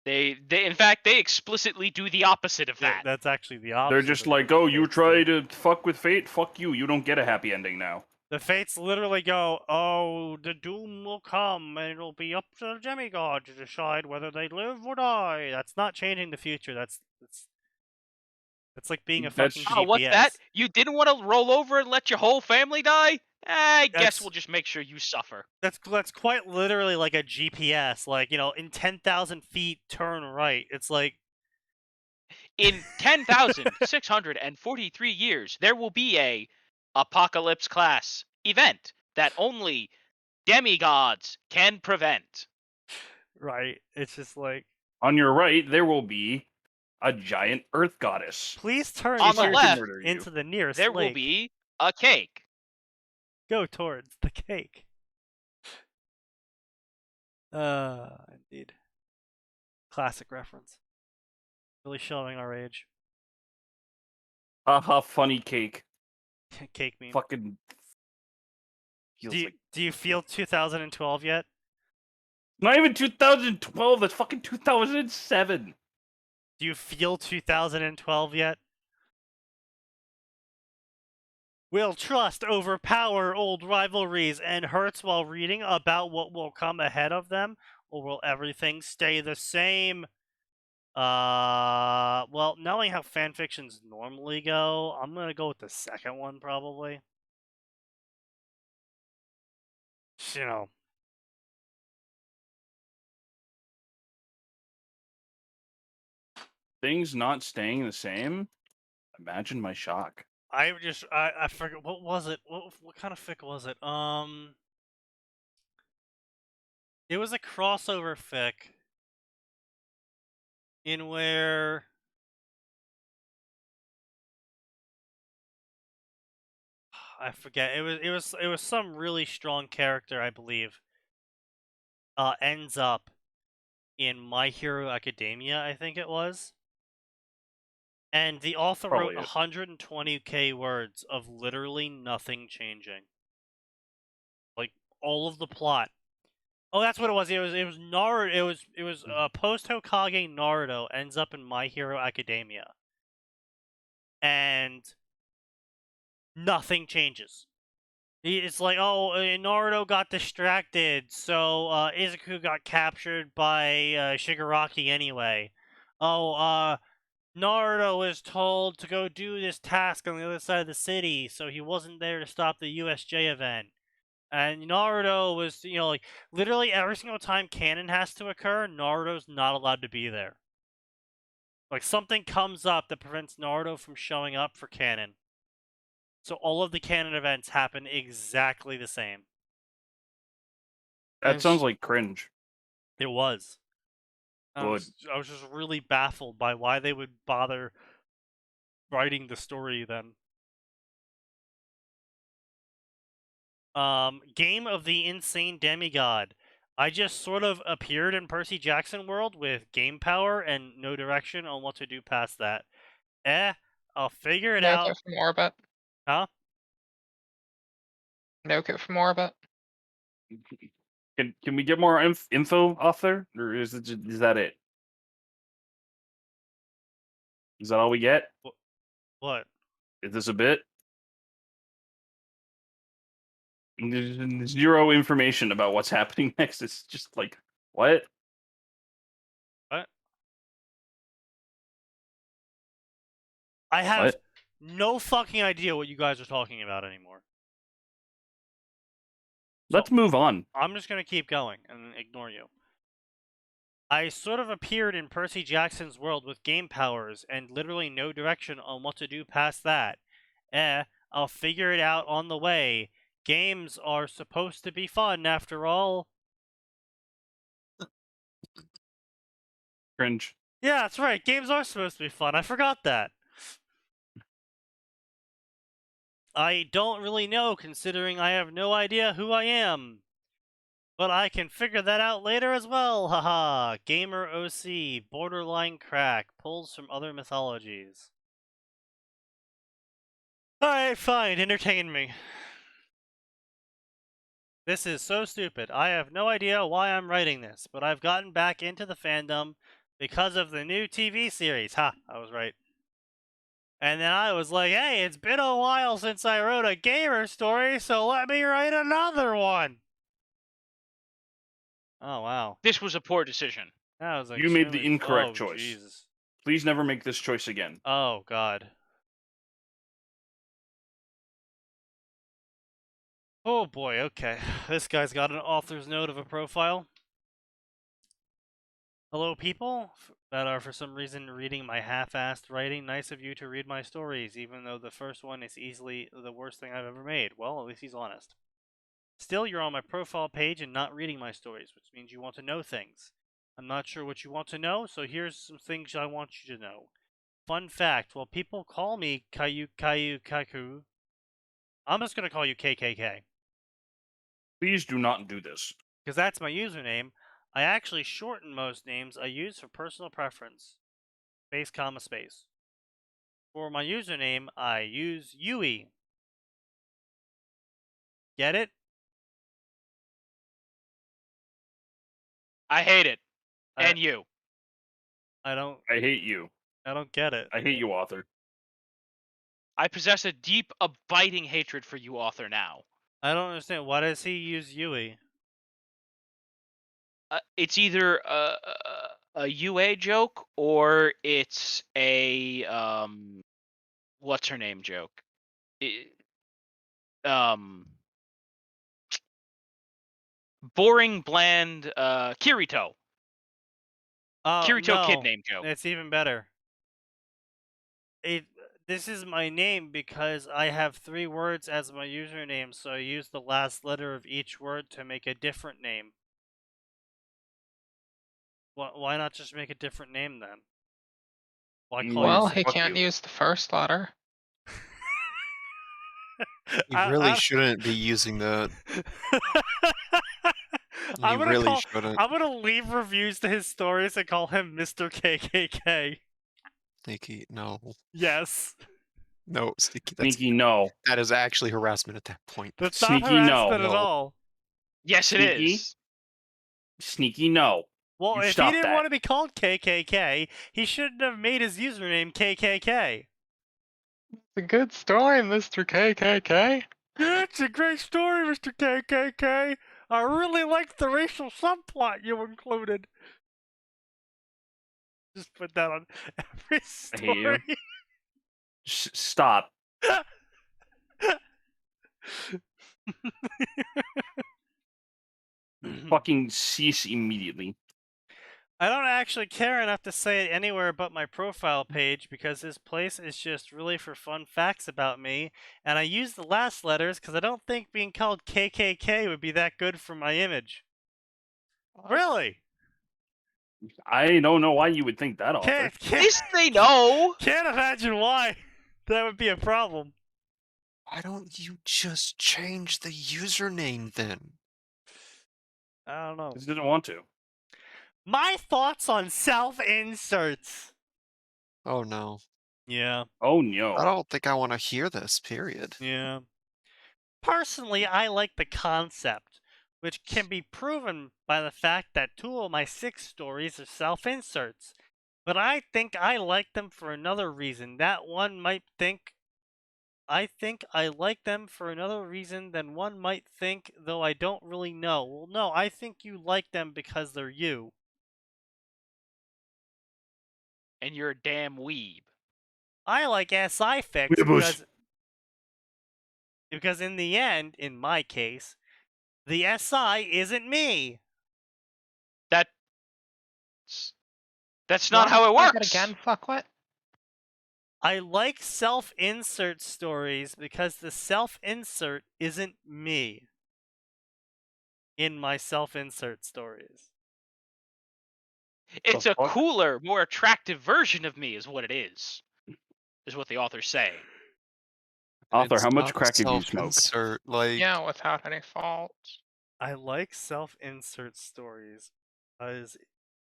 They in fact they explicitly do the opposite of that. That's actually the opposite. They're just of like, what oh, the you fates try do. to fuck with fate? Fuck you. You don't get a happy ending now. The fates literally go, oh, the doom will come, and it'll be up to the demigod to decide whether they live or die. That's not changing the future. That's like being a That's- fucking Oh, GPS. what's that? You didn't want to roll over and let your whole family die? I guess That's- we'll just make sure you suffer. That's quite literally like a GPS. Like, you know, in 10,000 feet, turn right. It's like, In 10,643 years, there will be a apocalypse class event that only demigods can prevent. right. It's just like, On your right, there will be a giant earth goddess. please turn On the here left, into the nearest There will lake. be a cake. Go towards the cake. Indeed. Classic reference. Really showing our age. Haha, funny cake. Cake meme. Fucking. Feels like. Do you feel 2012 yet? Not even 2012. That's fucking 2007. Do you feel 2012 yet? Will trust overpower old rivalries and hurts while reading about what will come ahead of them, or will everything stay the same? Well, knowing how fanfictions normally go, I'm gonna go with the second one probably. You know, Things not staying the same. Imagine my shock. I forget what was it. What kind of fic was it? It was a crossover fic in where I forget. It was some really strong character, I believe. Ends up in My Hero Academia, I think it was. And the author wrote Probably it. 120k words of literally nothing changing. Like all of the plot. Oh, that's what it was. It was Naruto. It was post Hokage Naruto ends up in My Hero Academia. And nothing changes. It's like, oh, Naruto got distracted, so Izuku got captured by Shigaraki anyway. Oh, Naruto was told to go do this task on the other side of the city, so he wasn't there to stop the USJ event. And Naruto was, like, literally every single time canon has to occur, Naruto's not allowed to be there. Like, something comes up that prevents Naruto from showing up for canon. So all of the canon events happen exactly the same. That sounds like cringe. It was. I Good. was just really baffled by why they would bother writing the story then. Game of the Insane Demigod. I just sort of appeared in Percy Jackson world with game power and no direction on what to do past that. I'll figure it out. Note from Orbit. Huh? Note from Orbit. Can we get more info off there, or is that it? Is that all we get? What? Is this a bit? There's zero information about what's happening next. It's just like, what? What? I have What? no fucking idea what you guys are talking about anymore. Let's move on. I'm just gonna keep going and ignore you. I sort of appeared in Percy Jackson's world with game powers and literally no direction on what to do past that. I'll figure it out on the way. Games are supposed to be fun after all. Cringe. Yeah, that's right. Games are supposed to be fun. I forgot that. I don't really know, considering I have no idea who I am. But I can figure that out later as well, haha. Gamer OC, borderline crack, pulls from other mythologies. Alright, fine, entertain me. This is so stupid. I have no idea why I'm writing this, but I've gotten back into the fandom because of the new TV series. Ha, I was right. And then I was like, hey, it's been a while since I wrote a gamer story, so let me write another one. Oh, wow. This was a poor decision. That was You made the extremely- incorrect choice. Jesus. Please never make this choice again. Oh, God. Oh, boy, okay. This guy's got an author's note of a profile. Hello, people that are for some reason reading my half-assed writing. Nice of you to read my stories, even though the first one is easily the worst thing I've ever made. Well, at least he's honest. Still, you're on my profile page and not reading my stories, which means you want to know things. I'm not sure what you want to know, so here's some things I want you to know. Fun fact, while people call me Kayu Kaku, I'm just going to call you KKK. Please do not do this. Because that's my username. I actually shorten most names I use for personal preference. Space, comma, space. For my username, I use Yui. Get it? I hate it. I- And you. I don't I hate you. get it. I hate you, author. I possess a deep, abiding hatred for you, author. Now, I don't understand. Why does he use Yui? it's either a UA joke or it's a what's her name joke. Boring, bland, Kirito. Kirito No, kid name joke. it's even better. This is my name because I have 3 words as my username, so I use the last letter of each word to make a different name. Why not just make a different name then? Why call Well, yourself? he Fuck can't you. use the first letter. You really shouldn't be using the. I'm You gonna really call. shouldn't. I'm gonna leave reviews to his stories and call him Mr. KKK. Sneaky, no. Yes, No, Sneaky, Sneaky, no. that is actually harassment at that point. that's not Sneaky, no. harassment at No. all. Yes, it Sneaky? is. Sneaky, no. Well, You if he stop didn't that. want to be called KKK, he shouldn't have made his username KKK. It's a good story, Mr. KKK. Yeah, it's a great story, Mr. KKK. I really liked the racial subplot you included. Just put that on every I hate you. story. Stop. Fucking cease immediately. I don't actually care enough to say it anywhere but my profile page because this place is just really for fun facts about me, and I use the last letters because I don't think being called KKK would be that good for my image. Really? I don't know why you would think that, author. At least they know. Can't imagine why that would be a problem. Why don't you just change the username then? I don't know. He didn't want to. My thoughts on self-inserts. Oh no. Yeah. Oh I no. don't think I want to hear this, period. Yeah. Personally, I like the concept, which can be proven by the fact that 2 of my 6 stories are self-inserts. But I think I like them for another reason. That one might think I think I like them for another reason than one might think, though I don't really know. Well, no, I think you like them because they're you. And you're a damn weeb. I like SI fix because in the end, in my case, the SI isn't me. That's not how it works. Again, fuckwit. I like self-insert stories because the self-insert isn't me in my self-insert stories. It's The a fuck? cooler, more attractive version of me, is what it is. Is what the author's saying. Author, It's how much not crack have you smoked? self-insert, like, Yeah, without any fault. I like self-insert stories because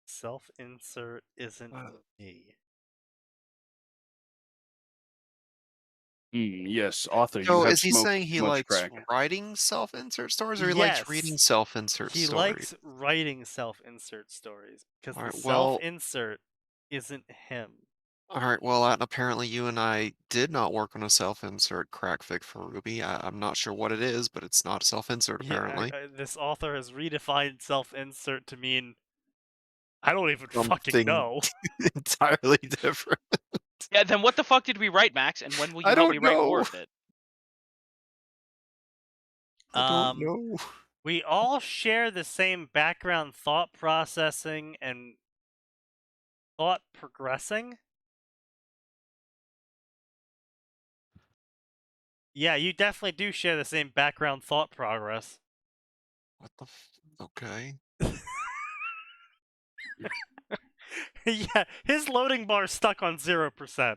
self-insert isn't me. Yes, author, you So have is he smoked saying he much likes crack. writing self-insert stories, or he Yes. likes reading self-insert He stories? likes writing self-insert stories because the Alright, well- self-insert isn't him. Alright, well, apparently you and I did not work on a self-insert crack fic for Ruby. I'm not sure what it is, but it's not self-insert, apparently. This author has redefined self-insert to mean I don't even fucking Something know. entirely different. Yeah, then what the fuck did we write, Max? And when will you I help don't me write more know. of it? I don't know. We all share the same background thought processing and thought progressing. Yeah, you definitely do share the same background thought progress. What the okay. Yeah, his loading bar's stuck on 0%.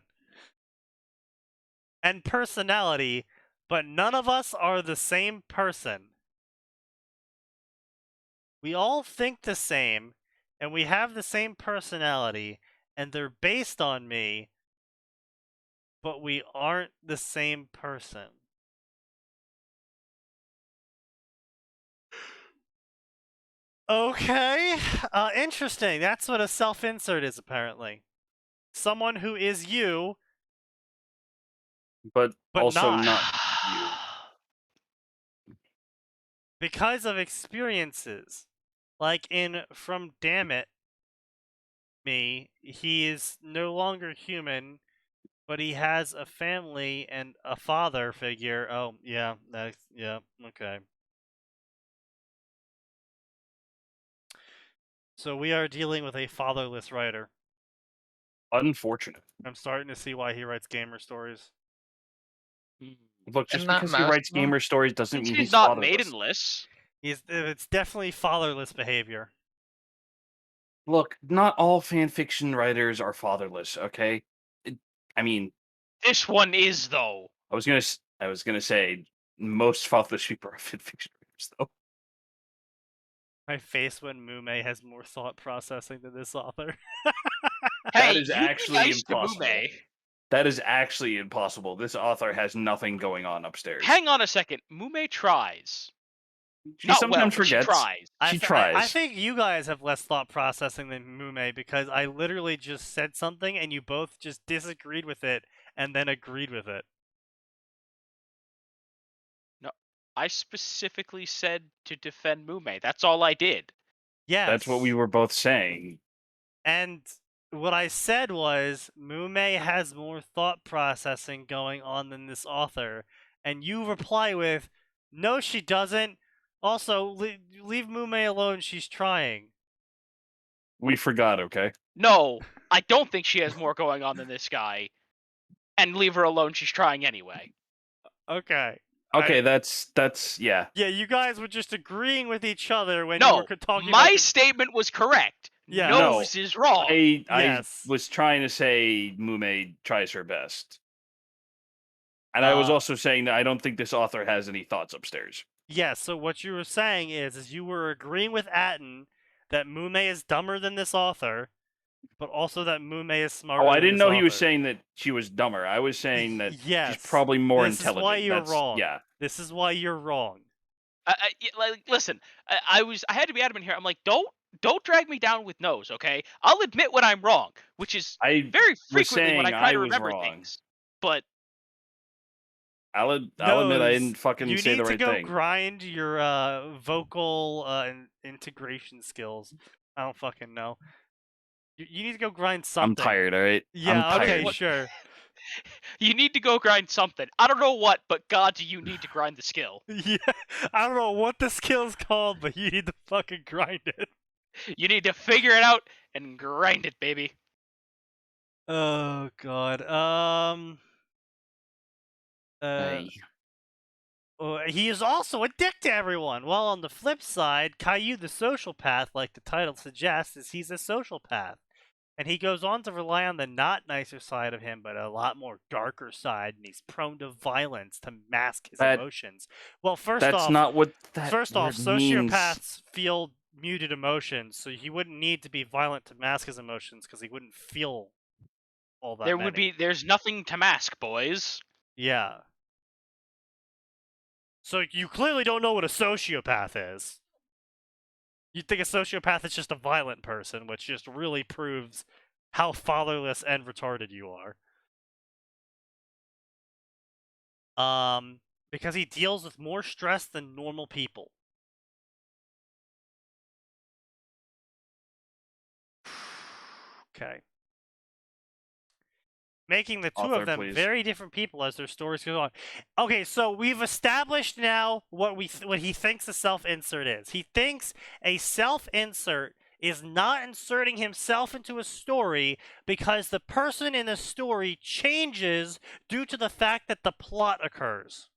And personality, but none of us are the same person. We all think the same, and we have the same personality, and they're based on me, but we aren't the same person. Okay, interesting. That's what a self-insert is, apparently. Someone who is you, but also not. not you. Because of experiences. Like in From Damn It Me, he is no longer human, but he has a family and a father figure. Oh, yeah, okay. So we are dealing with a fatherless writer. Unfortunate. I'm starting to see why he writes gamer stories. Look, just Isn't that because he most writes of them? gamer stories doesn't Since mean he's he's not fatherless. maidenless. It's definitely fatherless behavior. Look, not all fan fiction writers are fatherless. Okay, I mean, This one is, though. I was gonna say most fatherless people are fan fiction writers, though. My face when Mume has more thought processing than this author. Hey, is you actually be nice impossible. to Mume. That is actually impossible. This author has nothing going on upstairs. Hang on a second. Mume tries. She Not sometimes well, but forgets. she tries. She I tries. think you guys have less thought processing than Mume because I literally just said something and you both just disagreed with it and then agreed with it. No, I specifically said to defend Mume. That's all I did. Yes. That's what we were both saying. And what I said was Mume has more thought processing going on than this author. And you reply with, no, she doesn't. Also, leave Mume alone. She's trying. We forgot, okay? No, I don't think she has more going on than this guy. And leave her alone. She's trying anyway. Okay. Okay, that's yeah. Yeah, you guys were just agreeing with each other when you No, were talking my about statement was correct. Yeah. Nose is wrong. I Yes. was trying to say Mume tries her best. And I was also saying that I don't think this author has any thoughts upstairs. Yes, so what you were saying is you were agreeing with Atin that Mume is dumber than this author, but also that Mume is smarter Oh, I than didn't this know he was author. saying that she was dumber. I was saying that Yes. she's probably more This intelligent. is why you're That's, wrong. Yeah. This is why you're wrong. Listen, I had to be adamant here. I'm like, don't drag me down with nose, okay? I'll admit when I'm wrong, which is I very was frequently when I saying try I to was remember wrong. things. But I'll admit I Nose, didn't fucking you say need the to right go thing. grind your vocal integration skills. I don't fucking know. You need to go grind something. I'm tired, alright? Yeah, I'm okay, tired. sure. you need to go grind something. I don't know what, but God, do you need to grind the skill? Yeah, I don't know what the skill's called, but you need to fucking grind it. You need to figure it out and grind it, baby. Oh god. He is also a dick to everyone. While on the flip side, Caillou the sociopath, like the title suggests, is he's a sociopath. And he goes on to rely on the not nicer side of him, but a lot more darker side, and he's prone to violence to mask his emotions. Well, that's not what that first off, word means. sociopaths feel muted emotions, so he wouldn't need to be violent to mask his emotions because he wouldn't feel all that. There's nothing to mask, boys. Yeah. So you clearly don't know what a sociopath is. You think a sociopath is just a violent person, which just really proves how fatherless and retarded you are. Because he deals with more stress than normal people. Okay. Making the two of them very different people as their stories go on. Okay, so we've established now what he thinks a self-insert is. He thinks a self-insert is not inserting himself into a story because the person in the story changes due to the fact that the plot occurs.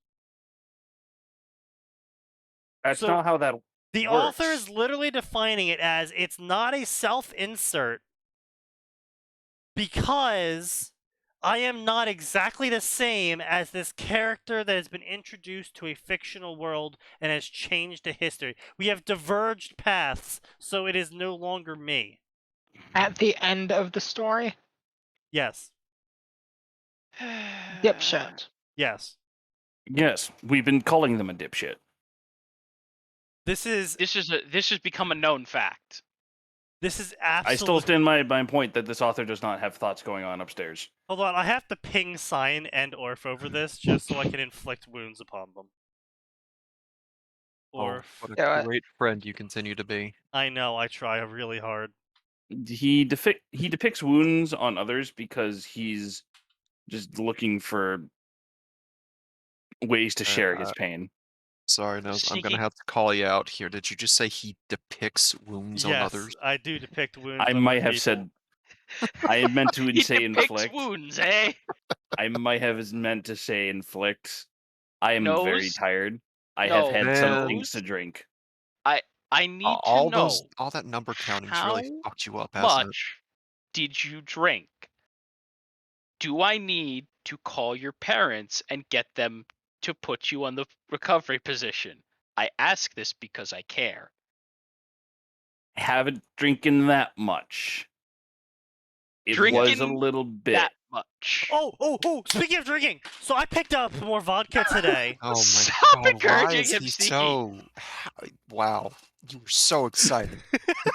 That's not how that The works. author is literally defining it as it's not a self-insert because I am not exactly the same as this character that has been introduced to a fictional world and has changed the history. We have diverged paths, so it is no longer me. At the end of the story? Yes. Dipshit. Yes. Yes, we've been calling them a dipshit. This has become a known fact. This is I still absolutely. stand my point that this author does not have thoughts going on upstairs. Hold on, I have to ping Sign and Orf over this just so I can inflict wounds upon them. Oh, Orf. what a Yeah, great friend you continue to be. I know, I try really hard. He depicts wounds on others because he's just looking for ways to share his pain. Sorry, Nose, I'm gonna Sneaky- have to call you out here. Did you just say he depicts wounds on Yes, others? I do depict wounds. I on might other have people. said I had meant to He say depicts inflict. wounds, eh? I might have meant to say inflict. I am very Nose? tired. I No. have had some Man. things to drink. I need to All know all that number counting's how really fucked you up, hasn't it? much did you drink? Do I need to call your parents and get them to put you on the recovery position? I ask this because I care. Haven't drinking that much. It was a Drinking little bit. That much. Oh! Speaking of drinking, so I picked up more vodka today. Oh my Stop god, why encouraging is him, he Sneaky. so... Wow, you were so excited.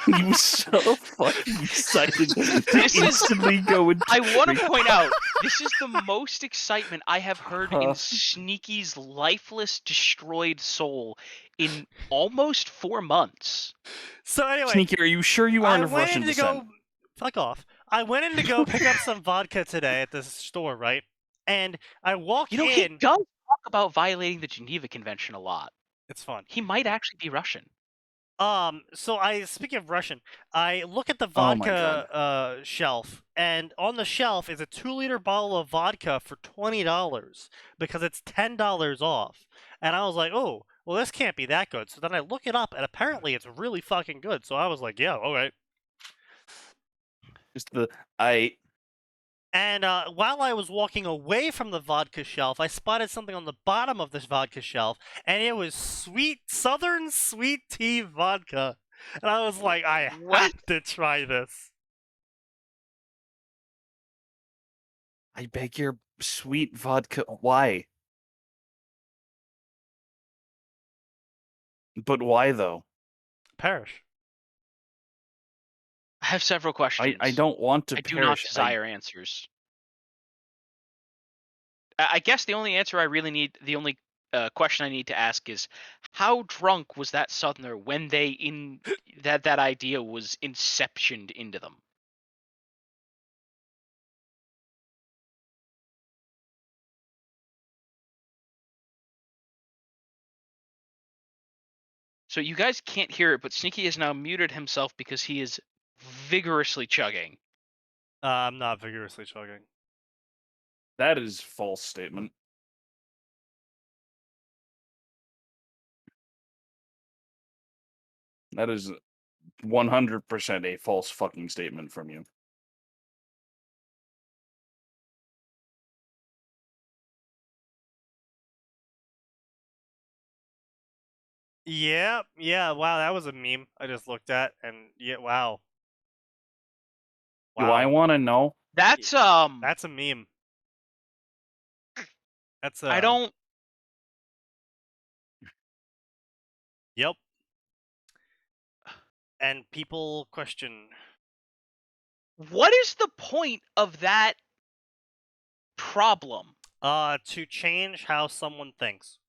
You were so fucking excited to This is- instantly go and I want to drink. point out, this is the most excitement I have heard in Huh. Sneaky's lifeless, destroyed soul in almost 4 months. So anyway, Sneaky, are you sure you aren't I of went Russian in to descent? go. Fuck off. I went in to go pick up some vodka today at this store, right? And I walk You know, he in. does talk about violating the Geneva Convention a lot. It's fun. He might actually be Russian. So speaking of Russian, I look at the Oh my vodka shelf, and on the shelf is a 2-liter bottle of vodka for $20 because it's $10 off. And I was like, oh, well, this can't be that good. So then I look it up, and apparently it's really fucking good. So I was like, yeah, all right. Just the And while I was walking away from the vodka shelf, I spotted something on the bottom of this vodka shelf, and it was Southern sweet tea vodka. And I was like, I What? have to try this. I beg your sweet vodka. Why? But why though? Perish. I have several questions. I don't want to I do perish. not desire answers. I guess the only answer I really need, the only question I need to ask is, how drunk was that Suthner when that idea was inceptioned into them? So you guys can't hear it, but Sneaky has now muted himself because he is vigorously chugging. I'm not vigorously chugging. That is false statement. That is 100% a false fucking statement from you. Yeah, wow, that was a meme I just looked at, and yeah, wow. Do I want to know? That's That's a meme. That's I don't. Yep. And people question. What is the point of that problem? To change how someone thinks.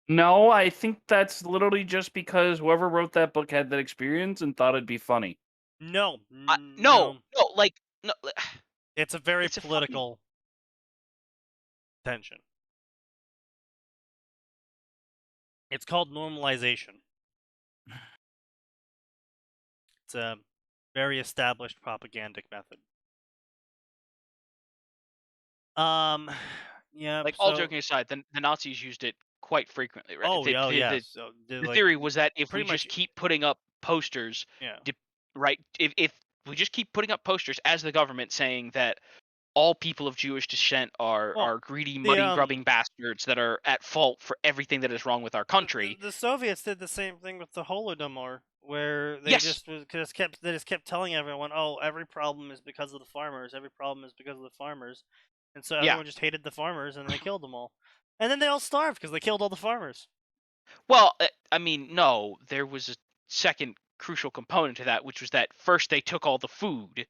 No, I think that's literally just because whoever wrote that book had that experience and thought it'd be funny. No. No, like no. It's a very It's a fucking- political tension. It's called normalization. It's a very established propagandic method. Yeah. Like all joking aside, the Nazis used it quite frequently, right? Oh, yeah. So, The theory was that if we pretty just much- keep putting up posters, Yeah. right? If we just keep putting up posters as the government saying that all people of Jewish descent are greedy, muddy, grubbing bastards that are at fault for everything that is wrong with our country. The Soviets did the same thing with the Holodomor, where they Yes. just kept telling everyone, "Oh, every problem is because of the farmers. Every problem is because of the farmers," and so everyone just hated the farmers and they killed them all, and then they all starved because they killed all the farmers. Well, I mean, no, there was a second crucial component to that, which was that first they took all the food,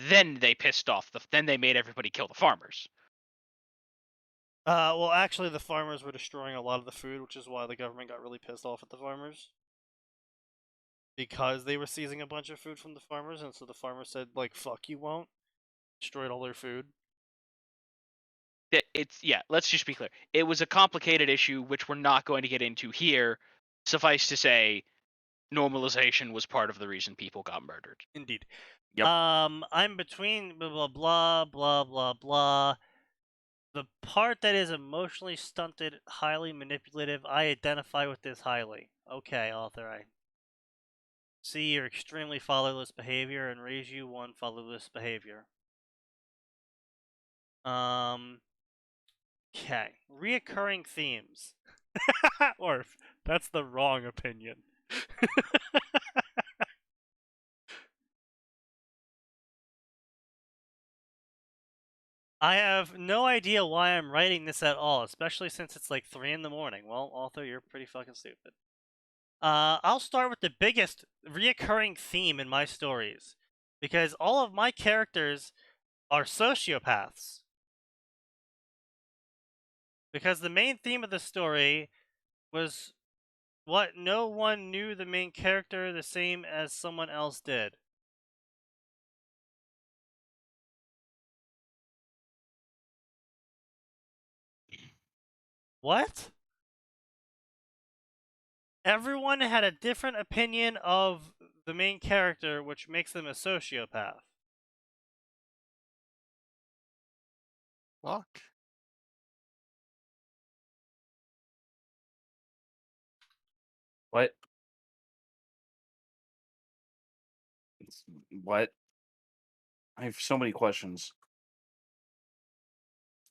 then they pissed off then they made everybody kill the farmers. Well, actually, the farmers were destroying a lot of the food, which is why the government got really pissed off at the farmers. Because they were seizing a bunch of food from the farmers, and so the farmers said, like, fuck you won't. Destroyed all their food. Let's just be clear. It was a complicated issue, which we're not going to get into here. Suffice to say, normalization was part of the reason people got murdered. Indeed. Yep. I'm between blah, blah, blah, blah, blah. The part that is emotionally stunted, highly manipulative, I identify with this highly. Okay, author, I see your extremely fatherless behavior and raise you one fatherless behavior. Okay. Reoccurring themes. Orf, that's the wrong opinion. I have no idea why I'm writing this at all, especially since it's like 3 in the morning. Well, author, you're pretty fucking stupid. I'll start with the biggest reoccurring theme in my stories, because all of my characters are sociopaths. Because the main theme of the story was what no one knew the main character the same as someone else did. What? Everyone had a different opinion of the main character, which makes them a sociopath. Fuck. What? What? I have so many questions.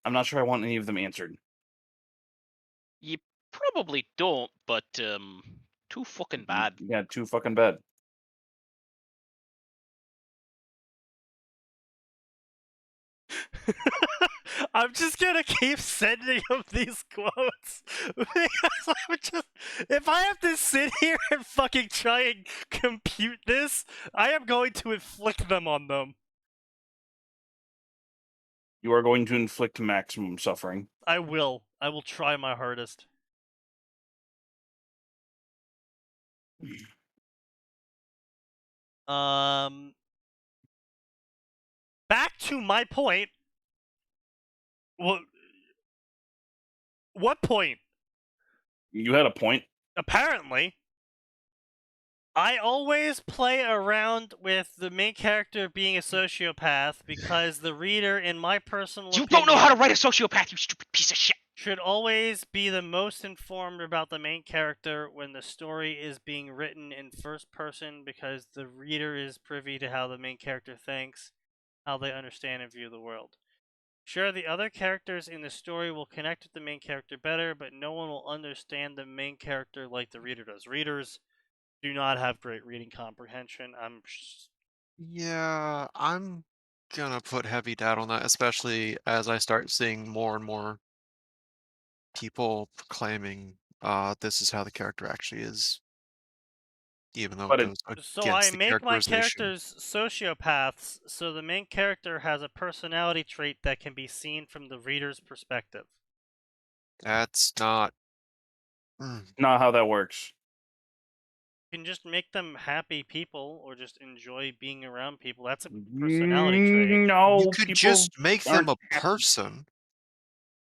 I'm not sure I want any of them answered. You probably don't, but too fucking bad. Yeah, too fucking bad. I'm just gonna keep sending him these quotes because if I have to sit here and fucking try and compute this, I am going to inflict them on them. You are going to inflict maximum suffering. I will. I will try my hardest. Back to my point. What point? You had a point. Apparently. I always play around with the main character being a sociopath because the reader, in my personal opinion, You don't know how to write a sociopath, you stupid piece of shit! Should always be the most informed about the main character when the story is being written in first person because the reader is privy to how the main character thinks, how they understand and view the world. Sure, the other characters in the story will connect with the main character better, but no one will understand the main character like the reader does. Readers do not have great reading comprehension. Yeah, I'm gonna put heavy doubt on that, especially as I start seeing more and more people proclaiming this is how the character actually is, even though it But goes So I against the make my characterization. characters sociopaths, so the main character has a personality trait that can be seen from the reader's perspective. That's not. Not how that works. You can just make them happy people or just enjoy being around people. That's a personality trait. No, You could people just make them aren't a person.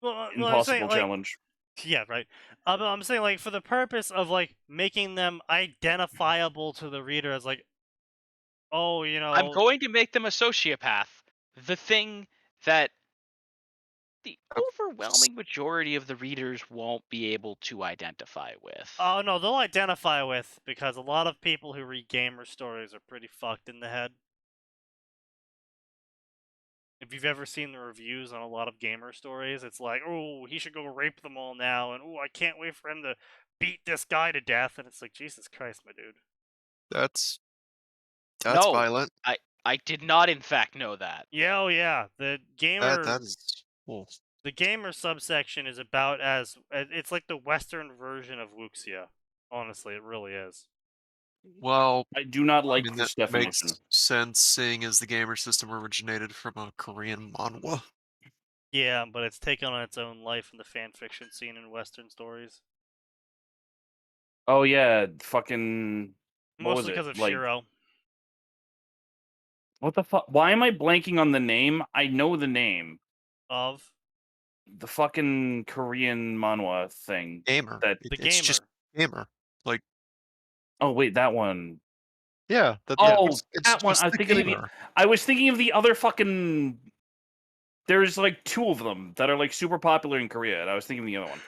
Well, I'm saying, impossible like, challenge. yeah, right. But I'm saying, like, for the purpose of, like, making them identifiable to the reader as, like, oh, you know... I'm going to make them a sociopath. The thing that the overwhelming majority of the readers won't be able to identify with. Oh, no, they'll identify with, because a lot of people who read gamer stories are pretty fucked in the head. If you've ever seen the reviews on a lot of gamer stories, it's like, oh, he should go rape them all now, and oh, I can't wait for him to beat this guy to death, and it's like, Jesus Christ, my dude. That's No, violent. I did not in fact know that. Yeah, oh yeah, the gamer... That is. Well, The gamer subsection is about as... It's like the Western version of Wuxia. Honestly, it really is. Well, I do not like I mean, this that definition. makes sense, seeing as the gamer system originated from a Korean manhwa. Yeah, but it's taken on its own life in the fan fiction scene in Western stories. Oh yeah, fucking. What was Mostly it? because of Like, Shiro. what the fuck? Why am I blanking on the name? I know the name. Of The fucking Korean manhwa thing. Gamer. That. the It's gamer. just gamer. Like, Oh wait, that one. yeah, Oh, it's that one. just I'm the thinking of the. gamer. I was thinking of the other fucking. There's like two of them that are like super popular in Korea, and I was thinking of the other one.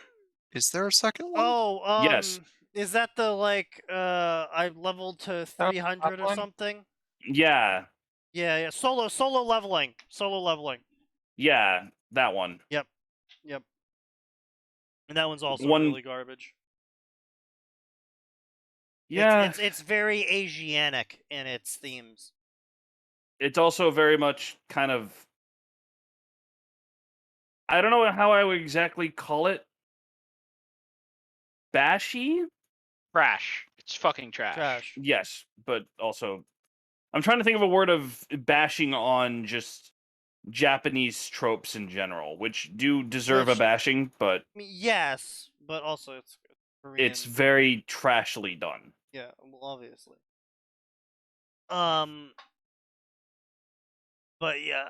Is there a second one? Oh, Yes. is that the like I leveled to 300 or one? something? Yeah. Yeah, solo leveling. Solo leveling. Yeah. That one. Yep. And that one's also One. really garbage. Yeah. It's very Asianic in its themes. It's also very much kind of. I don't know how I would exactly call it. Bashy? Trash. It's fucking trash. Trash. Yes, but also I'm trying to think of a word of bashing on just Japanese tropes in general, which do deserve a Which- bashing, but I mean, yes, but also it's Korean. it's very trashily done. Yeah, well, obviously. But yeah,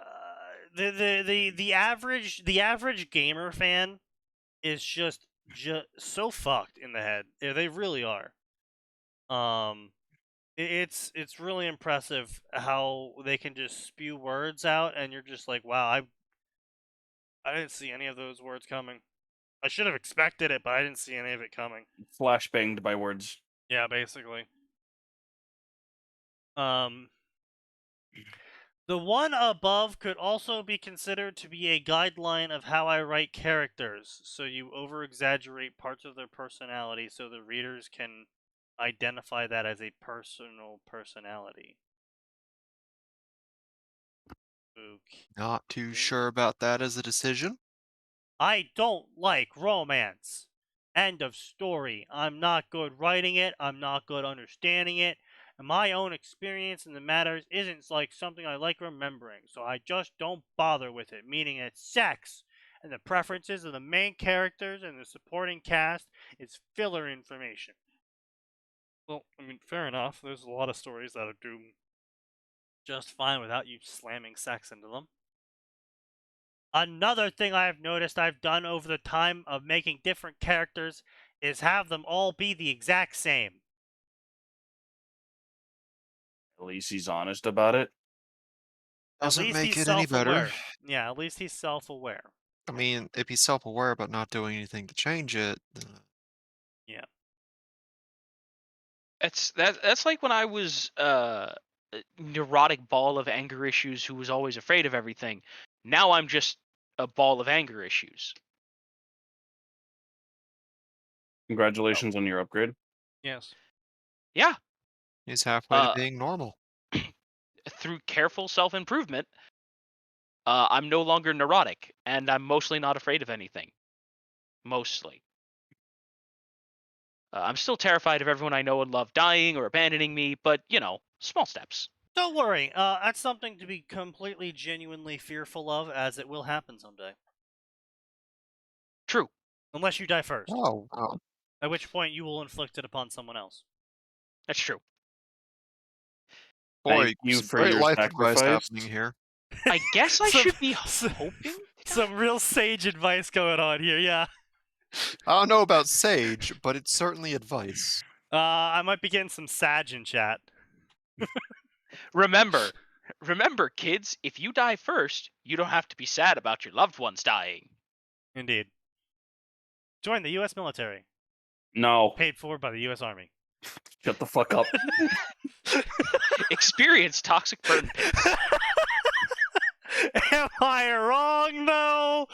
the average gamer fan is just so fucked in the head. Yeah, they really are. It's really impressive how they can just spew words out, and you're just like, wow, I didn't see any of those words coming. I should have expected it, but I didn't see any of it coming. Flashbanged by words. Yeah, basically. The one above could also be considered to be a guideline of how I write characters, so you over-exaggerate parts of their personality so the readers can identify that as a personal personality. Okay. Not too sure about that as a decision. I don't like romance. End of story. I'm not good writing it. I'm not good understanding it. And my own experience in the matters isn't like something I like remembering, so I just don't bother with it. Meaning that sex and the preferences of the main characters and the supporting cast is filler information. Well, I mean, fair enough. There's a lot of stories that are doomed just fine without you slamming sex into them. Another thing I've noticed I've done over the time of making different characters is have them all be the exact same. At least he's honest about it. Doesn't At least make he's it any better. self-aware. Yeah, at least he's self-aware. I mean, if he's self-aware but not doing anything to change it, Yeah. That's like when I was a neurotic ball of anger issues who was always afraid of everything. Now I'm just a ball of anger issues. Congratulations on your upgrade. Yes. Yeah. he's halfway to Uh, being normal. through careful self-improvement, I'm no longer neurotic, and I'm mostly not afraid of anything. Mostly. I'm still terrified of everyone I know and love dying or abandoning me, but, small steps. Don't worry. That's something to be completely genuinely fearful of, as it will happen someday. True. Unless you die first. Oh, wow. At which point you will inflict it upon someone else. That's true. Boy, Thank you some for great your life advice sacrifice. happening here. I guess I Some- should be some- hoping. Some real sage advice going on here, yeah. I don't know about sage, but it's certainly advice. I might be getting some sage in chat. Remember, kids, if you die first, you don't have to be sad about your loved ones dying. Indeed. Join the U.S. military, No, paid for by the U.S. Army. shut the fuck up. Experience toxic burn pits. Am I wrong, though?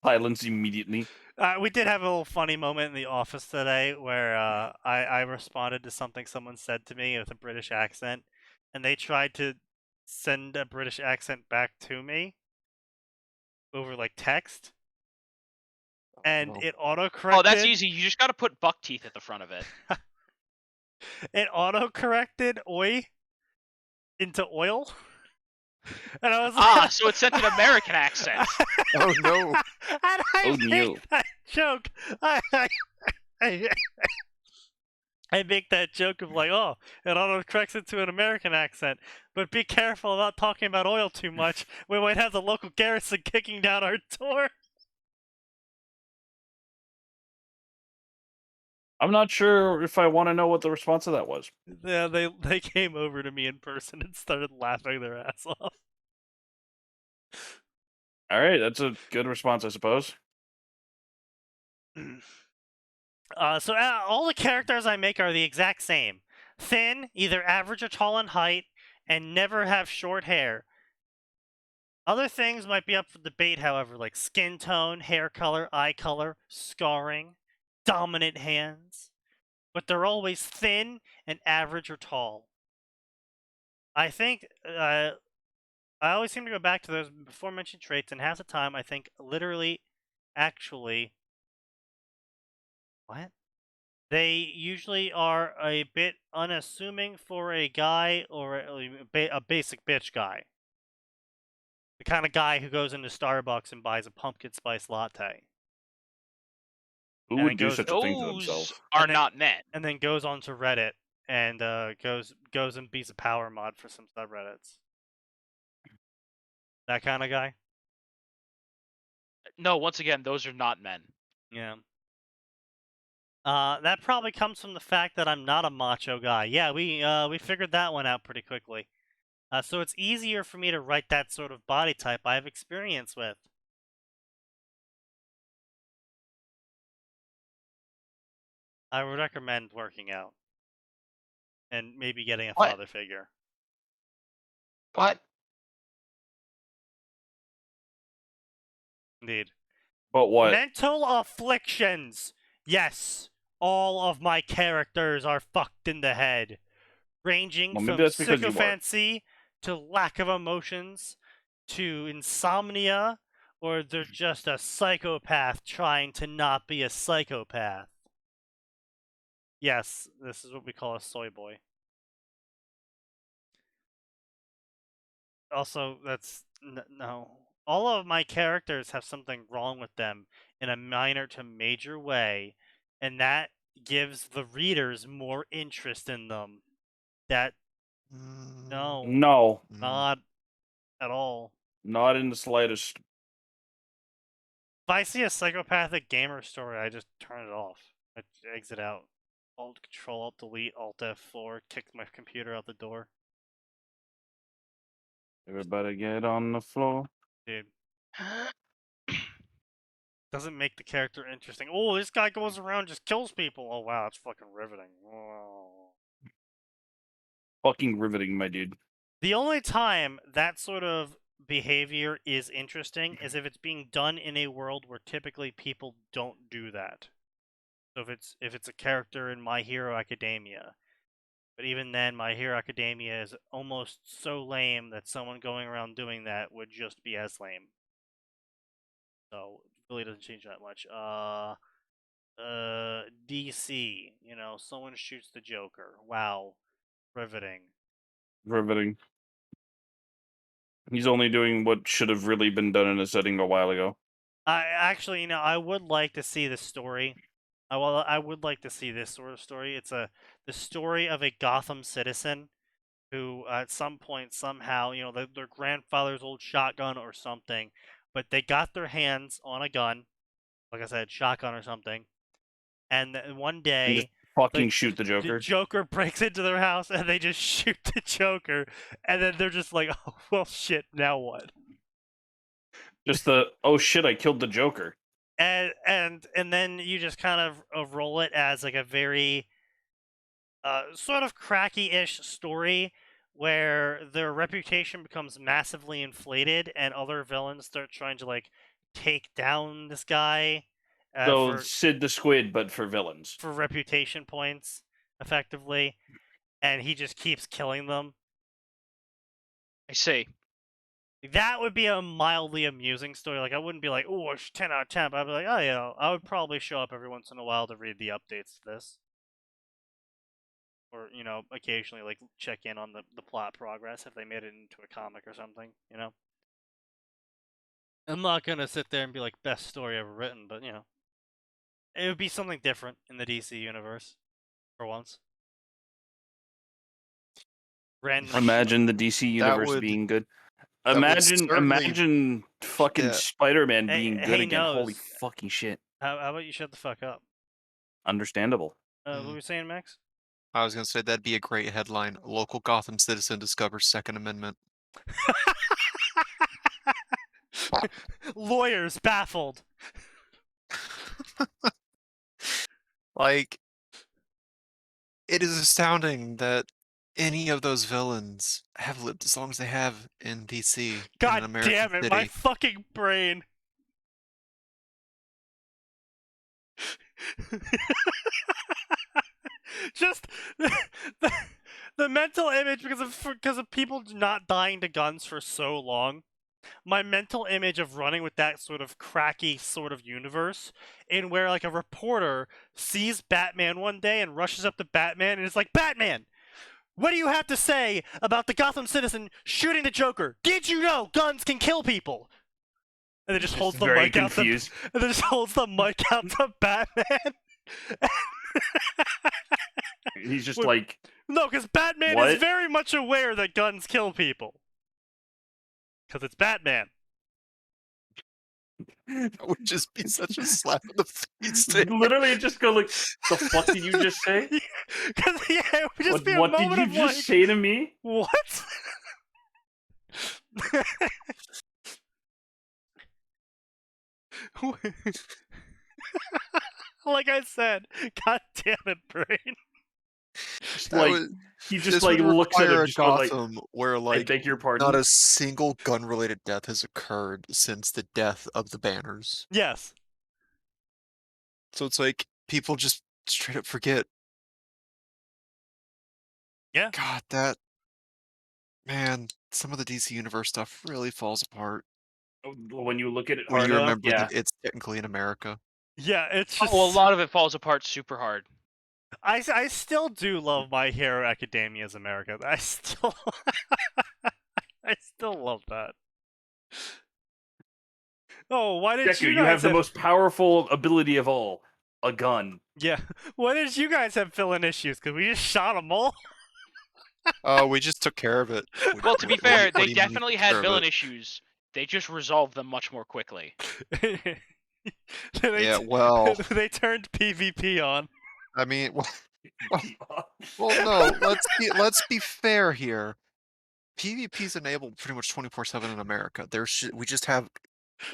Silence immediately. We did have a little funny moment in the office today where I responded to something someone said to me with a British accent, and they tried to send a British accent back to me over like text. and Well. it auto-corrected. Oh, that's easy. You just got to put buck teeth at the front of it. It auto-corrected oi into oil. And I was like, So it sent an American accent. Oh no! and I Oh, make no. that joke. I make that joke of like, oh, it auto-corrects it to an American accent. But be careful about talking about oil too much. We might have the local garrison kicking down our door. I'm not sure if I want to know what the response to that was. Yeah, they came over to me in person and started laughing their ass off. All right, that's a good response, I suppose. So all the characters I make are the exact same. Thin, either average or tall in height, and never have short hair. Other things might be up for debate, however, like skin tone, hair color, eye color, scarring, dominant hands. But they're always thin and average or tall. I think I always seem to go back to those before mentioned traits, and half the time I think literally, actually, what? They usually are a bit unassuming for a guy or a basic bitch guy. The kind of guy who goes into Starbucks and buys a pumpkin spice latte. Who And would then do goes- such a thing to Those themselves? are And then- not men. And then goes on to Reddit and goes and beats a power mod for some subreddits. That kind of guy. No, once again, those are not men. Yeah. That probably comes from the fact that I'm not a macho guy. Yeah, we figured that one out pretty quickly. So it's easier for me to write that sort of body type I have experience with. I would recommend working out. And maybe getting a What? father figure. What? Indeed. But what? Mental afflictions! Yes, all of my characters are fucked in the head. Ranging Well, from maybe that's because you are. sycophancy to lack of emotions to insomnia, or they're just a psychopath trying to not be a psychopath. Yes, this is what we call a soy boy. Also, that's no. All of my characters have something wrong with them in a minor to major way, and that gives the readers more interest in them. No, No, not at all. not in the slightest. If I see a psychopathic gamer story, I just turn it off. I exit out. Alt Control, Alt Delete, Alt F4, kick my computer out the door. Everybody get on the floor. Dude, doesn't make the character interesting. Oh, this guy goes around just kills people. Oh wow, that's fucking riveting. Oh. Fucking riveting, my dude. The only time that sort of behavior is interesting is if it's being done in a world where typically people don't do that. So if it's a character in My Hero Academia. But even then, My Hero Academia is almost so lame that someone going around doing that would just be as lame. So it really doesn't change that much. DC, someone shoots the Joker. Wow. Riveting. Riveting. He's only doing what should have really been done in a setting a while ago. I would like to see the story. I would like to see this sort of story. It's the story of a Gotham citizen who, at some point, somehow, their grandfather's old shotgun or something, but they got their hands on a gun, like I said, shotgun or something, and one day Just fucking shoot the Joker. the Joker breaks into their house and they just shoot the Joker, and then they're just like, oh well, shit, now what? Just oh shit, I killed the Joker. And then you just kind of roll it as like a very sort of cracky-ish story where their reputation becomes massively inflated and other villains start trying to like take down this guy So Sid the Squid, but for villains. for reputation points, effectively, and he just keeps killing them. I see. That would be a mildly amusing story. Like, I wouldn't be like, oh, it's 10 out of 10. But I'd be like, oh, yeah, I would probably show up every once in a while to read the updates to this. Or, occasionally, like, check in on the plot progress if they made it into a comic or something, I'm not going to sit there and be like, best story ever written, but, it would be something different in the DC universe, for once. Random Imagine the DC universe would- being good. that would certainly Imagine fucking Yeah. Spider-Man being good hey, again. Holy Nose. fucking shit. How about you shut the fuck up? Understandable. What were you saying, Max? I was gonna say that'd be a great headline. Local Gotham citizen discovers Second Amendment. Lawyers baffled. Like, it is astounding that any of those villains have lived as long as they have in DC. in an God American damn it, city. my fucking brain. Just the mental image because of people not dying to guns for so long. My mental image of running with that sort of cracky sort of universe in where like a reporter sees Batman one day and rushes up to Batman and is like, Batman, what do you have to say about the Gotham citizen shooting the Joker? Did you know guns can kill people? And then just holds the very mic out confused. and then just holds the mic out to Batman. He's just Wait, like, No, because Batman What? is very much aware that guns kill people. Because it's Batman. That would just be such a slap in the face. to him. literally just go like, the fuck did you just say? Because it would just be a What did moment you of just like, say to me? what? Like I said, god damn it, brain. Just That like would- he just this like would looks at require him, a just going like, Gotham where I like beg your pardon. not a single gun-related death has occurred since the death of the Banners. Yes. So it's like people just straight up forget. Yeah. God, that man, some of the DC Universe stuff really falls apart When you look at it when hard you enough, remember yeah. that it's technically in America. Yeah, it's just. Oh, a lot of it falls apart super hard. I still do love My Hero Academia's America. I still. I still love that. Oh, why did Deku, you you guys have the most powerful ability of all, a gun. Yeah. Why did you guys have villain issues? Because we just shot them all? We just took care of it. Well, to be What do you- fair, what do they you mean definitely took had care of villain it? issues. They just resolved them much more quickly. Yeah, well, they turned PvP on. I mean, well, no. Let's be fair here. PvP is enabled pretty much 24/7 in America.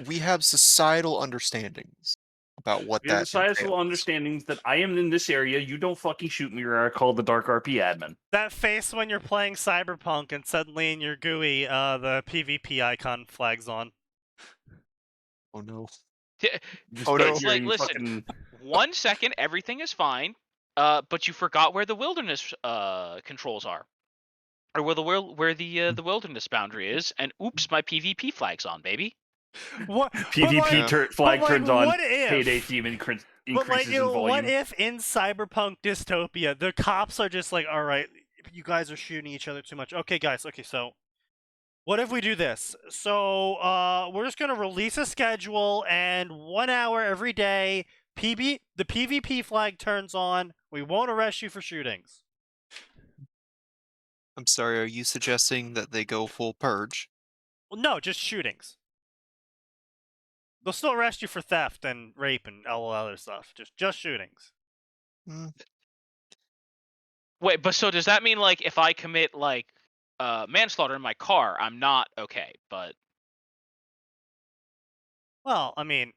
We have societal understandings about what We have that societal entails. understandings that I am in this area, you don't fucking shoot me or I call the Dark RP admin. That face when you're playing Cyberpunk and suddenly in your GUI, the PvP icon flags on. Oh no. Just Oh, start no. It's like, hearing listen, fucking- 1 second, everything is fine, but you forgot where the wilderness controls are. Or where the wilderness boundary is, and oops, my PvP flag's on, baby. What? PvP flag turns on, what if? payday theme increases But like, in volume. what if in Cyberpunk dystopia, the cops are just like, all right, you guys are shooting each other too much. Okay, guys. Okay, so what if we do this? So we're just gonna release a schedule, and 1 hour every day, the PvP flag turns on. We won't arrest you for shootings. I'm sorry, are you suggesting that they go full purge? Well, no, just shootings. They'll still arrest you for theft and rape and all other stuff. Just shootings. Wait, but so does that mean like if I commit like manslaughter in my car, I'm not okay? But Well, I mean,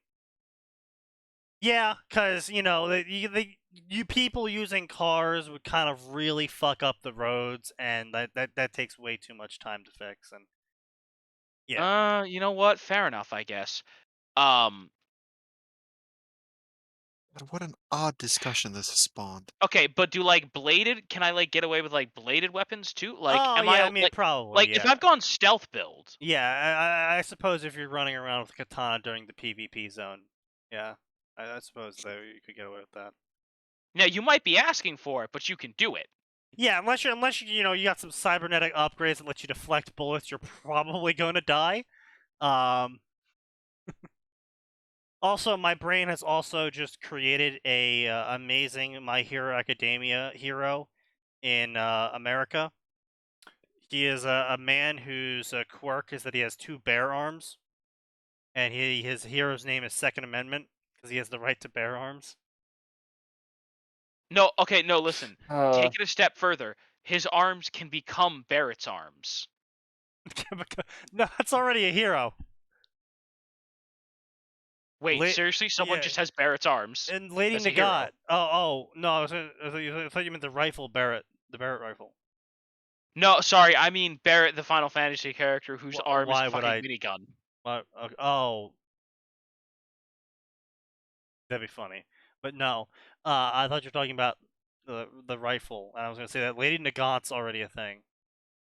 yeah, because you people using cars would kind of really fuck up the roads, and that takes way too much time to fix. And you know what? Fair enough, I guess. God, what an odd discussion this has spawned. Okay, but do like bladed? Can I like get away with like bladed weapons too? Like, Oh, am yeah, I I mean, probably, like if yeah. I've gone stealth build? Yeah, I suppose if you're running around with a katana during the PvP zone, yeah, I suppose that you could get away with that. Now you might be asking for it, but you can do it. Yeah, unless you got some cybernetic upgrades that let you deflect bullets, you're probably going to die. Also, my brain has also just created a amazing My Hero Academia hero in America. He is a man whose quirk is that he has 2 bear arms, and his hero's name is Second Amendment because he has the right to bear arms. No, okay, no, listen. Take it a step further. His arms can become Barrett's arms. No, that's already a hero. Wait, seriously? Someone yeah, just has Barrett's arms. and Lady That's a hero. Nagat. Oh, no, I thought you meant the rifle Barrett, the Barrett rifle. No, sorry, I mean Barrett, the Final Fantasy character whose arm is Why a would fucking I? minigun. Oh, that'd be funny. But no, I thought you were talking about the rifle, and I was gonna say that Lady Nagat's already a thing.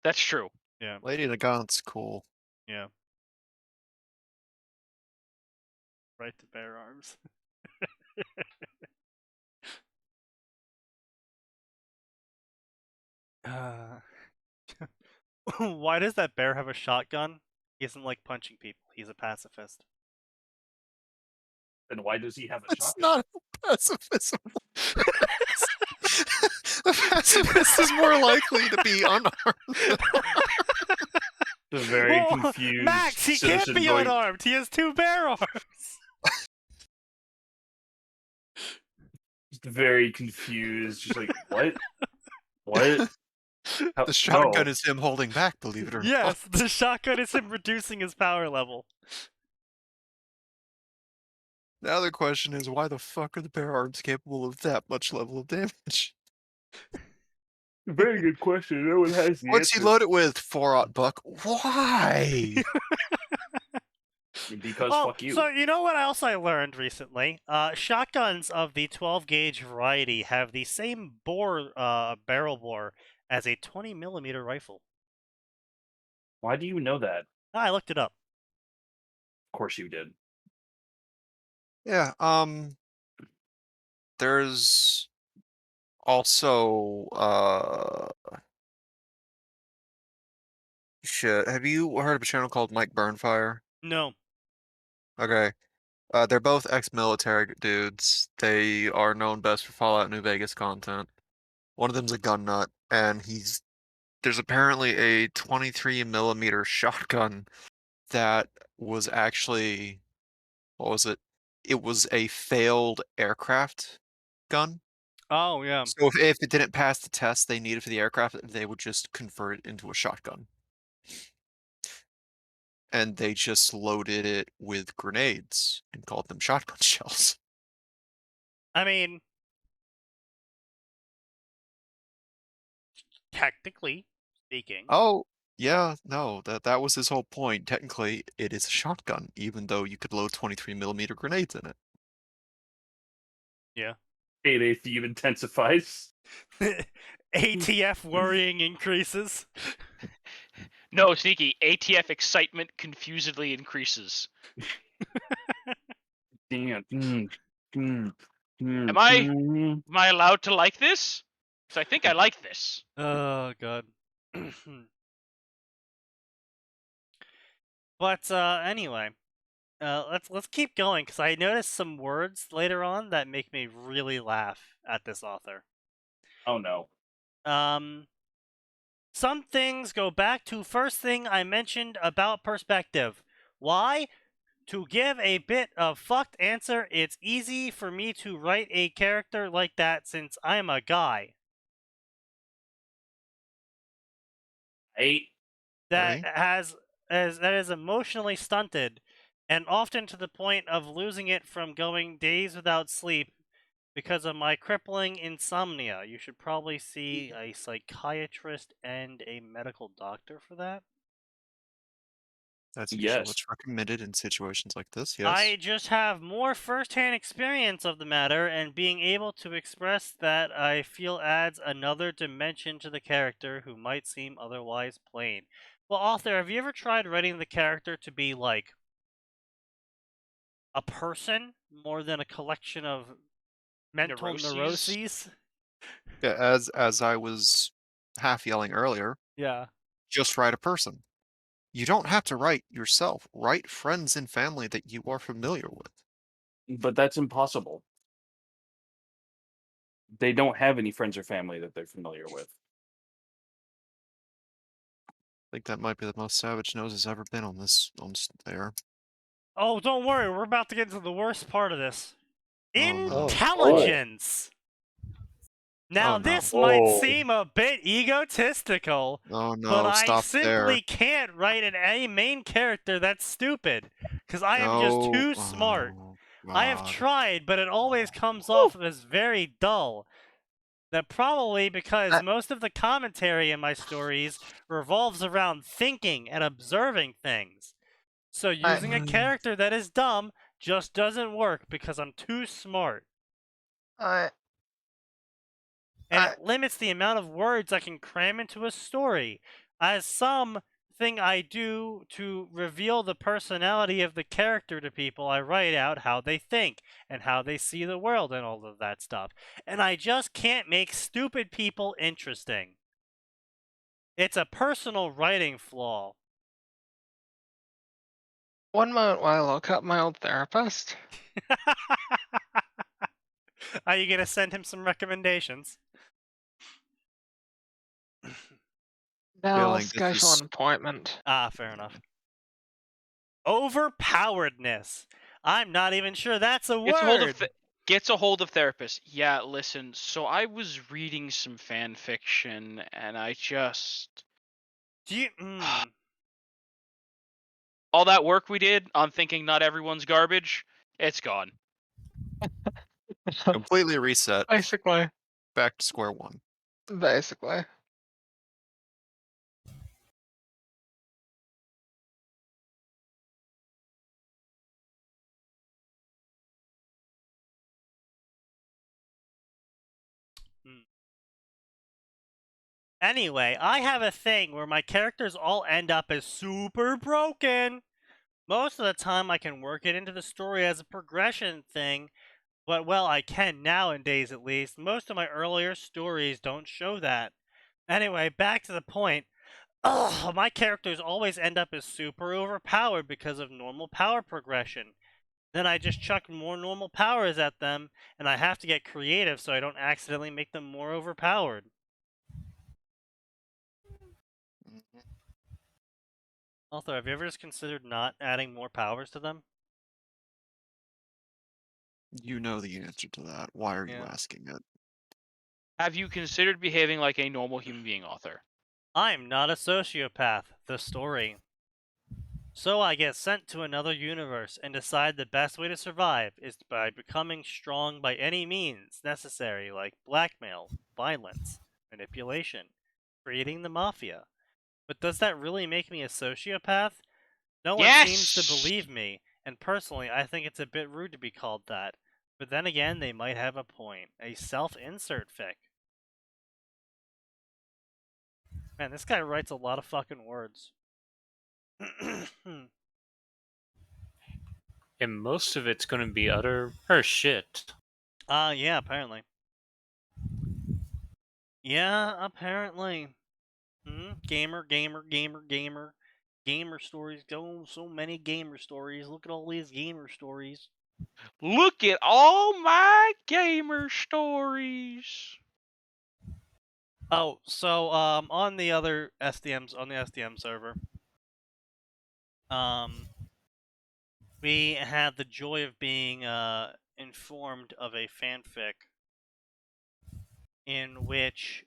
That's true. Yeah, Lady Nagant's cool. yeah. Right to bear arms. Why does that bear have a shotgun? He doesn't like punching people. He's a pacifist. Then why does he have a It's shotgun? not pacifism. The pacifist is more likely to be unarmed. The very Well, confused Max, he citizen can't be going, unarmed. He has 2 bear arms. just very confused, just like, what? What? The shotgun No. is him holding back, believe it or not. Yes, the shotgun is him reducing his power level. Now the question is, why the fuck are the bear arms capable of that much level of damage? Very good question. No one has the What's he answer. load it with? 4-aught buck. Why? Because Oh, fuck you. so you know what else I learned recently? Shotguns of the 12 gauge variety have the same barrel bore as a 20mm rifle. Why do you know that? I looked it up. Of course you did. Yeah, there's also, shit, have you heard of a channel called Mike Burnfire? No. Okay. They're both ex-military dudes. They are known best for Fallout New Vegas content. One of them's a gun nut, and there's apparently a 23mm shotgun that was actually, what was it? It was a failed aircraft gun. Oh, yeah. So if it didn't pass the test they needed for the aircraft, they would just convert it into a shotgun. And they just loaded it with grenades and called them shotgun shells. I mean, technically speaking. Oh, yeah, no, that was his whole point. Technically, it is a shotgun, even though you could load 23mm grenades in it. Yeah. 8/8 theme intensifies. ATF worrying increases. No, Sneaky. ATF excitement confusedly increases. Damn. Am I allowed to like this? Because I think I like this. Oh, God. But anyway, let's keep going because I noticed some words later on that make me really laugh at this author. Oh no. Some things go back to first thing I mentioned about perspective. Why? To give a bit of fucked answer, it's easy for me to write a character like that since I'm a guy. That that is emotionally stunted, and often to the point of losing it from going days without sleep because of my crippling insomnia. You should probably see a psychiatrist and a medical doctor for that. That's usually Yes. what's recommended in situations like this, yes. I just have more first-hand experience of the matter, and being able to express that I feel adds another dimension to the character who might seem otherwise plain. Well, author, have you ever tried writing the character to be like a person more than a collection of mental neuroses? Yeah, as I was half yelling earlier, Yeah. just write a person. You don't have to write yourself. Write friends and family that you are familiar with. But that's impossible. They don't have any friends or family that they're familiar with. I think that might be the most Savage Nose has ever been on this air. Oh, don't worry, we're about to get into the worst part of this. Oh, no. Intelligence! Now, Oh, no. this might seem a bit egotistical, Oh, but no, I stop there. simply can't write a main character that's stupid, because I am just No. too smart. Oh, I have God. tried, but it always comes off as very dull. That probably because most of the commentary in my stories revolves around thinking and observing things. So using a character that is dumb just doesn't work because I'm too smart. I And it limits the amount of words I can cram into a story. As something I do to reveal the personality of the character to people, I write out how they think and how they see the world and all of that stuff. And I just can't make stupid people interesting. It's a personal writing flaw. one moment while I look up my old therapist. Are you gonna send him some recommendations? Now I'll Feeling this schedule is- an appointment. Ah, fair enough. Overpoweredness. I'm not even sure that's a word. Gets a hold of therapist. Yeah, listen. So I was reading some fan fiction, and I just Do you? all that work we did on thinking not everyone's garbage, it's gone. Completely reset. Basically. Back to square one. Basically. Anyway, I have a thing where my characters all end up as super broken. Most of the time, I can work it into the story as a progression thing, but well, I can nowadays at least. Most of my earlier stories don't show that. Anyway, back to the point. Ugh, my characters always end up as super overpowered because of normal power progression. Then I just chuck more normal powers at them, and I have to get creative so I don't accidentally make them more overpowered. Also, have you ever just considered not adding more powers to them? You know the answer to that. Why are you asking it? Have you considered behaving like a normal human being, author? I'm not a sociopath. The story. So I get sent to another universe and decide the best way to survive is by becoming strong by any means necessary, like blackmail, violence, manipulation, creating the mafia. But does that really make me a sociopath? No one seems to believe me, and personally, I think it's a bit rude to be called that. But then again, they might have a point. A self-insert fic. Man, this guy writes a lot of fucking words. And most of it's going to be utter shit. Yeah, apparently. Yeah, apparently. Gamer. Gamer stories. Go, so many gamer stories. Look at all these gamer stories. Look at all my gamer stories. Oh, so on the other SDM server, we had the joy of being informed of a fanfic in which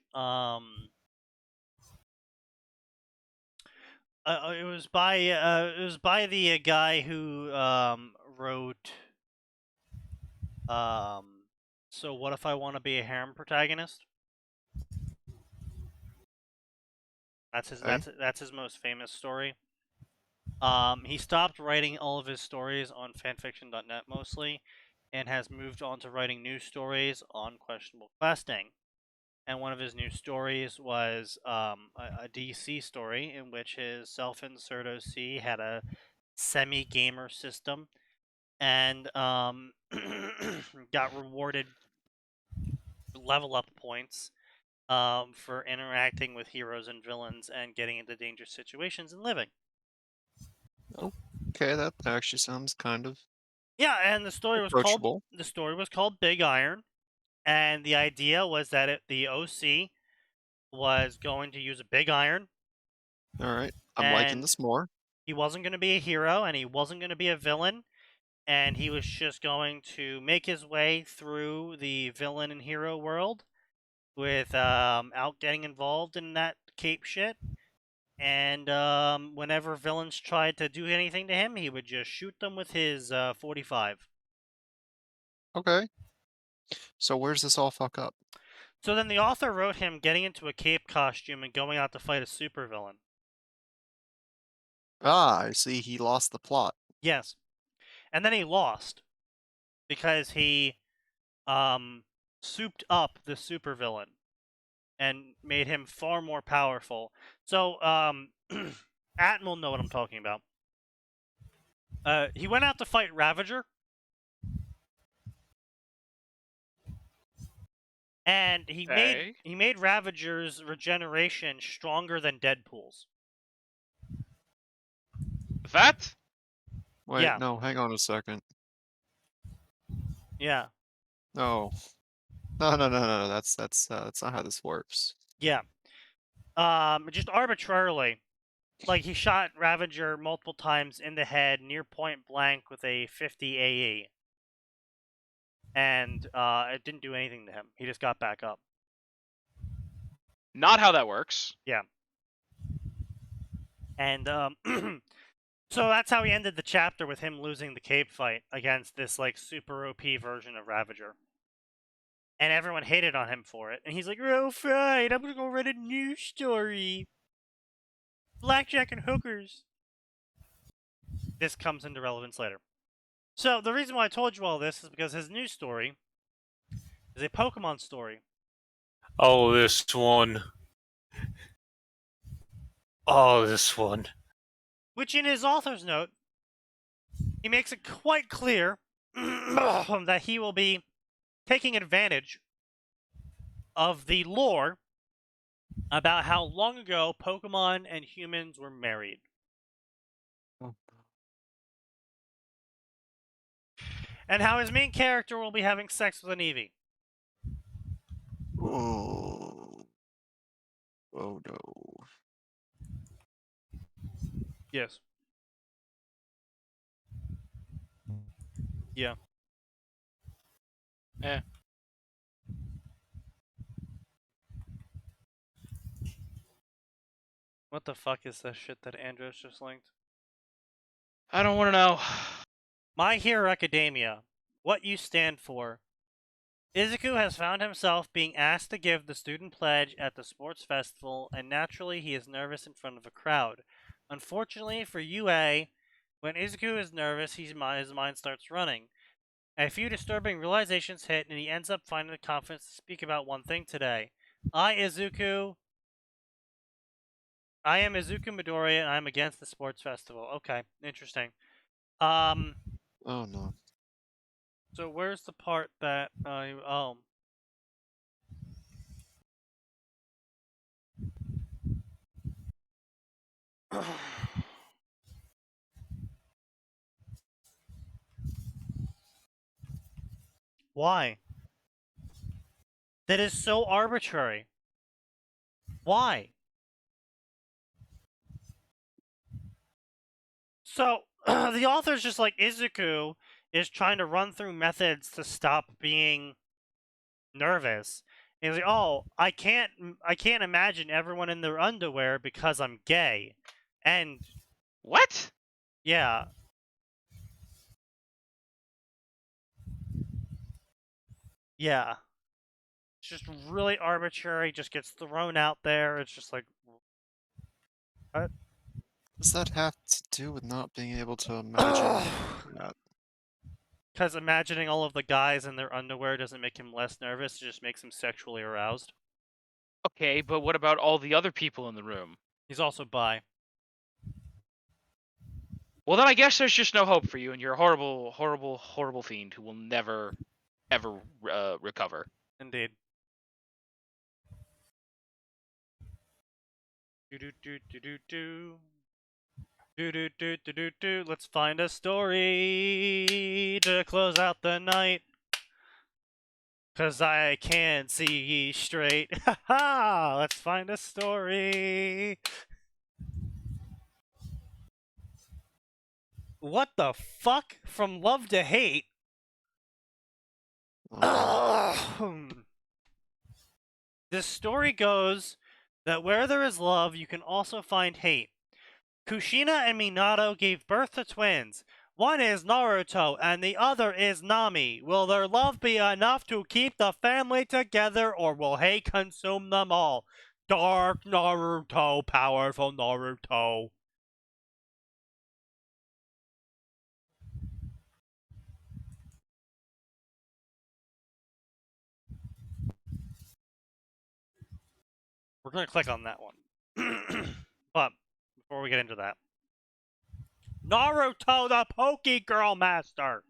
it was by the guy who wrote So What If I Want to Be a Harem Protagonist? That's his most famous story. He stopped writing all of his stories on fanfiction.net mostly, and has moved on to writing new stories on questionable questing. And one of his new stories was a DC story in which his self-insert OC had a semi-gamer system and got rewarded level up points for interacting with heroes and villains and getting into dangerous situations and living. Okay, that actually sounds kind of Yeah, and the story approachable. was called Big Iron, and the idea was that the OC was going to use a big iron. All right, I'm liking and this more. He wasn't going to be a hero, and he wasn't going to be a villain, and he was just going to make his way through the villain and hero world without getting involved in that cape shit. And whenever villains tried to do anything to him, he would just shoot them with his 45. Okay. So where's this all fuck up? So then the author wrote him getting into a cape costume and going out to fight a supervillain. Ah, I see. He lost the plot. Yes. And then he lost because he souped up the supervillain and made him far more powerful. So Atin will know what I'm talking about. He went out to fight Ravager, and Okay. he made Ravager's regeneration stronger than Deadpool's. That? Wait, Yeah. no, hang on a second. Yeah. No. No. That's not how this works. Yeah. Just arbitrarily. Like, he shot Ravager multiple times in the head, near point blank, with a 50 AE. And it didn't do anything to him. He just got back up. Not how that works. Yeah. And so that's how he ended the chapter, with him losing the cape fight against this like super OP version of Ravager. And everyone hated on him for it. And he's like, "Oh, fine, I'm gonna go write a new story. Blackjack and hookers." This comes into relevance later. So the reason why I told you all this is because his new story is a Pokemon story. Oh, this one. Oh, this one. Which, in his author's note, he makes it quite clear that he will be taking advantage of the lore about how long ago Pokemon and humans were married. Oh. And how his main character will be having sex with an Eevee. Oh. Oh no. Yes. Yeah. Eh. What the fuck is this shit that Andros just linked? I don't want to know. My Hero Academia. What you stand for. Izuku has found himself being asked to give the student pledge at the sports festival, and naturally he is nervous in front of a crowd. Unfortunately for UA, when Izuku is nervous, his mind starts running. A few disturbing realizations hit, and he ends up finding the confidence to speak about one thing today. I am Izuku Midoriya, and I'm against the sports festival. Okay, interesting. Oh no. So where's the part that Why? That is so arbitrary. Why? So, the author's just like, Izuku is trying to run through methods to stop being nervous. And he's like, "Oh, I can't imagine everyone in their underwear because I'm gay." And What? yeah. Yeah. It's just really arbitrary, just gets thrown out there. It's just like, what? does that have to do with not being able to imagine that? Because imagining all of the guys in their underwear doesn't make him less nervous, it just makes him sexually aroused. Okay, but what about all the other people in the room? He's also bi. Well, then I guess there's just no hope for you, and you're a horrible, horrible, horrible fiend who will never, ever recover. Indeed. Do-do-do-do-do-do. Do-do-do-do-do-do. Let's find a story to close out the night. 'Cause I can't see straight. Ha ha! Let's find a story. What the fuck? From love to hate? This story goes that where there is love, you can also find hate. Kushina and Minato gave birth to twins. One is Naruto and the other is Nami. Will their love be enough to keep the family together, or will hate consume them all? Dark Naruto, powerful Naruto. We're going to click on that one. But before we get into that, Naruto the Pokegirl Master.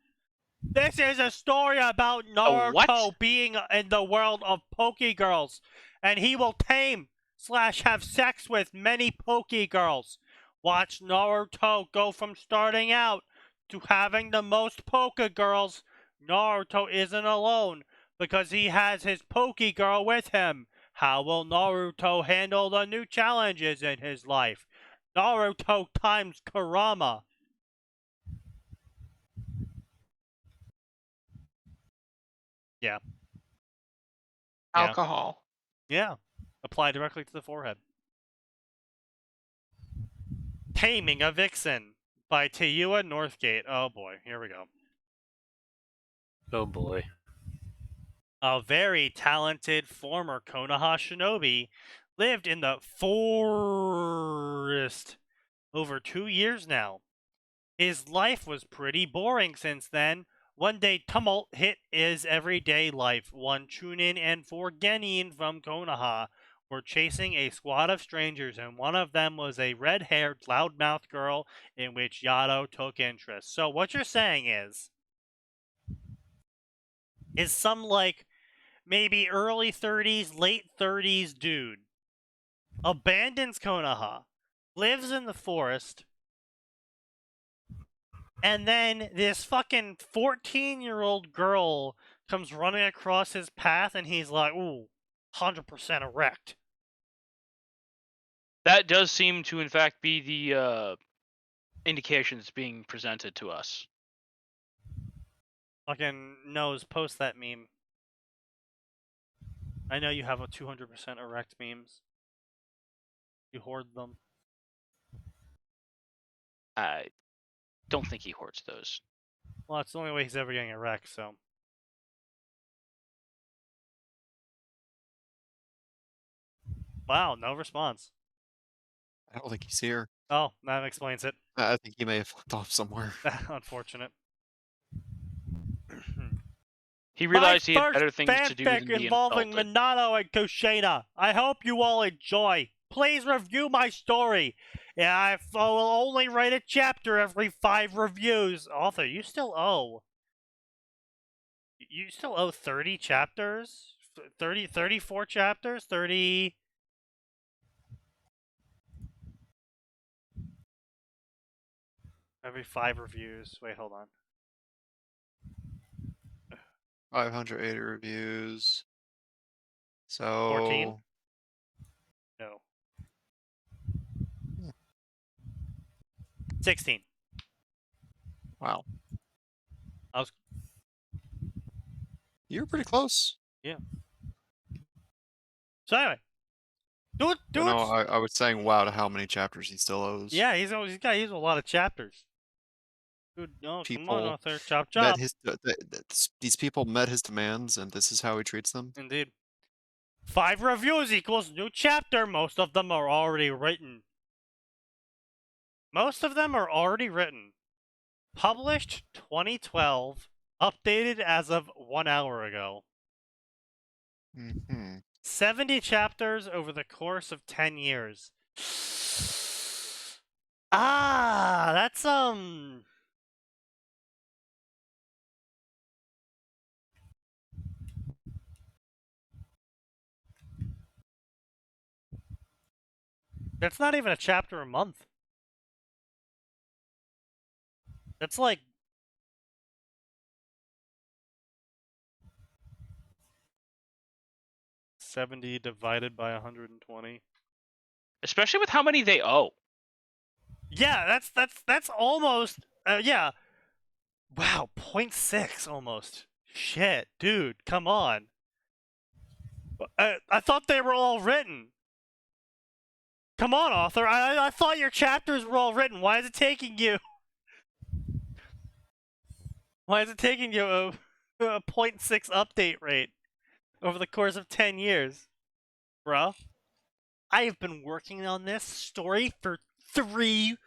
This is a story about Naruto what? being in the world of Pokegirls, and he will tame / have sex with many Pokegirls. Watch Naruto go from starting out to having the most Pokegirls. Naruto isn't alone because he has his Pokegirl with him. How will Naruto handle the new challenges in his life? Naruto times Kurama. Yeah. Alcohol. Yeah. Apply directly to the forehead. Taming a Vixen by Teyua Northgate. Oh boy, here we go. Oh boy. A very talented former Konoha shinobi lived in the forest over 2 years now. His life was pretty boring since then. One day, tumult hit his everyday life. One Chunin and 4 Genin from Konoha were chasing a squad of strangers, and one of them was a red-haired, loudmouth girl in which Yato took interest. So what you're saying is some, like, maybe early 30s, late 30s dude abandons Konoha, lives in the forest, and then this fucking 14-year-old girl comes running across his path, and he's like, ooh, 100% erect. That does seem to, in fact, be the indications being presented to us. Fucking Nose, post that meme. I know you have a 200% erect memes. You hoard them. I don't think he hoards those. Well, it's the only way he's ever getting erect, so. Wow, no response. I don't think he's here. Oh, that explains it. I think he may have fucked off somewhere. Unfortunate. He realized My he had better things to do than fanfic be involving insulted. Minato and Kushina. I hope you all enjoy. Please review my story. Yeah, I will only write a chapter every 5 reviews. Author, you still owe. You still owe 30 chapters? 34 chapters? 30... Every 5 reviews. Wait, hold on. 580 reviews. So 14? No. 16. Wow. I was... You were pretty close. Yeah. So anyway. Do it. No, I was saying wow to how many chapters he still owes. Yeah, he's a lot of chapters. Dude, no, come on, author. Chop, chop. These people met his demands, and this is how he treats them. Indeed. 5 reviews equals new chapter. Most of them are already written. Most of them are already written. Published 2012. Updated as of 1 hour ago. 70 chapters over the course of 10 years. That's That's not even a chapter a month. That's like 70 divided by 120. Especially with how many they owe. Yeah, that's almost yeah. Wow, 0.6 almost. Shit, dude, come on. I thought they were all written. Come on, author. I thought your chapters were all written. Why is it taking you? Why is it taking you a 0.6 update rate over the course of 10 years? Bruh. I have been working on this story for 3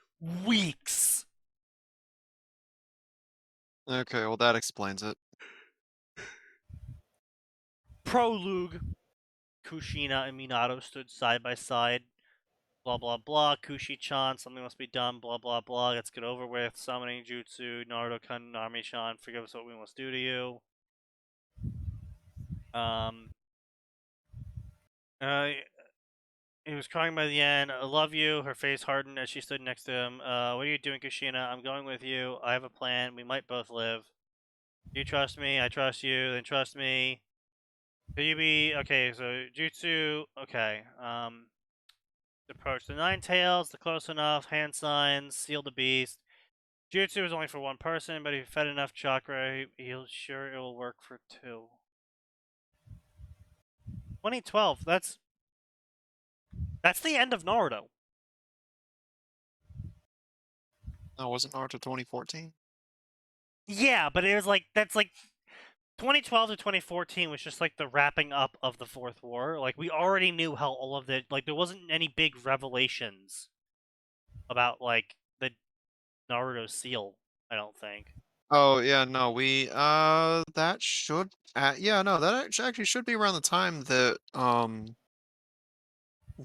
weeks. Okay, well that explains it. Prologue. Kushina and Minato stood side by side. Blah blah blah. Kushi-chan, something must be done. Blah blah blah. Let's get over with. Summoning jutsu. Naruto-kun, Nami-chan, forgive us what we must do to you. He was crying by the end. I love you. Her face hardened as she stood next to him. What are you doing, Kushina? I'm going with you. I have a plan. We might both live. You trust me. I trust you. Then trust me. Could you be okay? So jutsu. Okay. Approach the nine tails. The close enough. Hand signs. Seal the beast. Jutsu is only for one person, but if you fed enough chakra, he'll sure it will work for 2. 2012. That's the end of Naruto. No, wasn't Naruto 2014? Yeah, but it was like that's like 2012 to 2014 was just like the wrapping up of the Fourth War. Like we already knew how all of it. Like there wasn't any big revelations about like the Naruto seal. I don't think. Oh yeah, no, that should yeah, no, that actually should be around the time that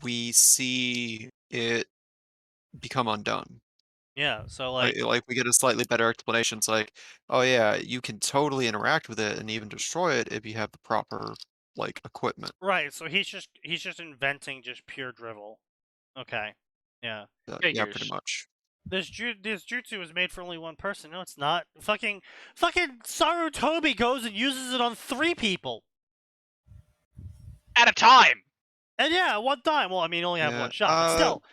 we see it become undone. Yeah. So Like we get a slightly better explanation. It's like, oh yeah, you can totally interact with it and even destroy it if you have the proper like equipment. right. So he's just inventing just pure drivel. Okay. Yeah. Yeah, pretty much. This jutsu was made for only one person. No, it's not. Fucking Sarutobi goes and uses it on 3 people At a time! and yeah, one time. Well, I mean, only have Yeah, one shot, but still.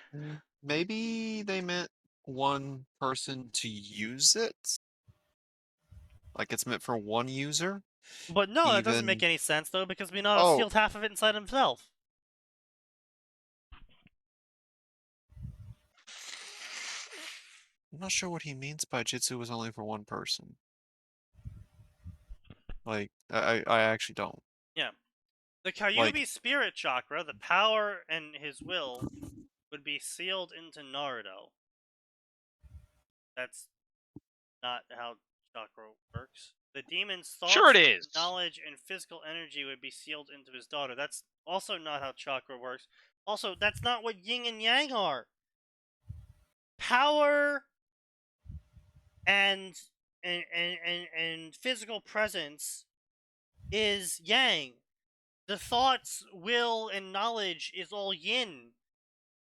maybe they meant one person to use it. Like it's meant for one user. But no, that doesn't make any sense though, because Minato sealed half of it inside himself. I'm not sure what he means by jutsu was only for one person. Like, I actually don't. Yeah. The Kyuubi spirit chakra, the power and his will, would be sealed into Naruto. That's not how chakra works. The demon's thoughts, Sure it is. knowledge, and physical energy would be sealed into his daughter. That's also not how chakra works. Also, that's not what yin and yang are. Power and physical presence is yang. The thoughts, will, and knowledge is all yin.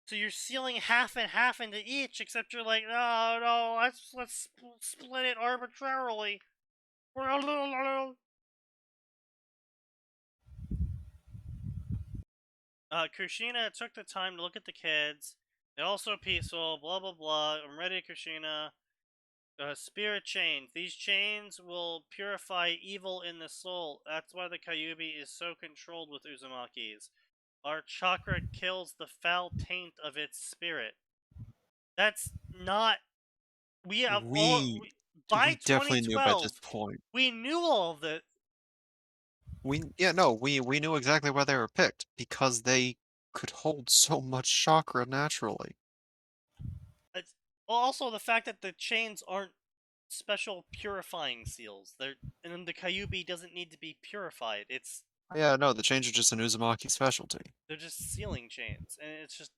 So you're sealing half and half into each, except you're like, no, let's split it arbitrarily. Kushina took the time to look at the kids. They're also peaceful, blah blah blah. I'm ready, Kushina. Spirit chains. These chains will purify evil in the soul. That's why the Kyuubi is so controlled with Uzumaki's. Our chakra kills the foul taint of its spirit. That's not. We have by definitely knew by 2012. this point. We knew all of it. We knew exactly why they were picked because they could hold so much chakra naturally. Well, also the fact that the chains aren't special purifying seals. And the Kyuubi doesn't need to be purified. Yeah, no, the chains are just an Uzumaki specialty. They're just sealing chains, and it's just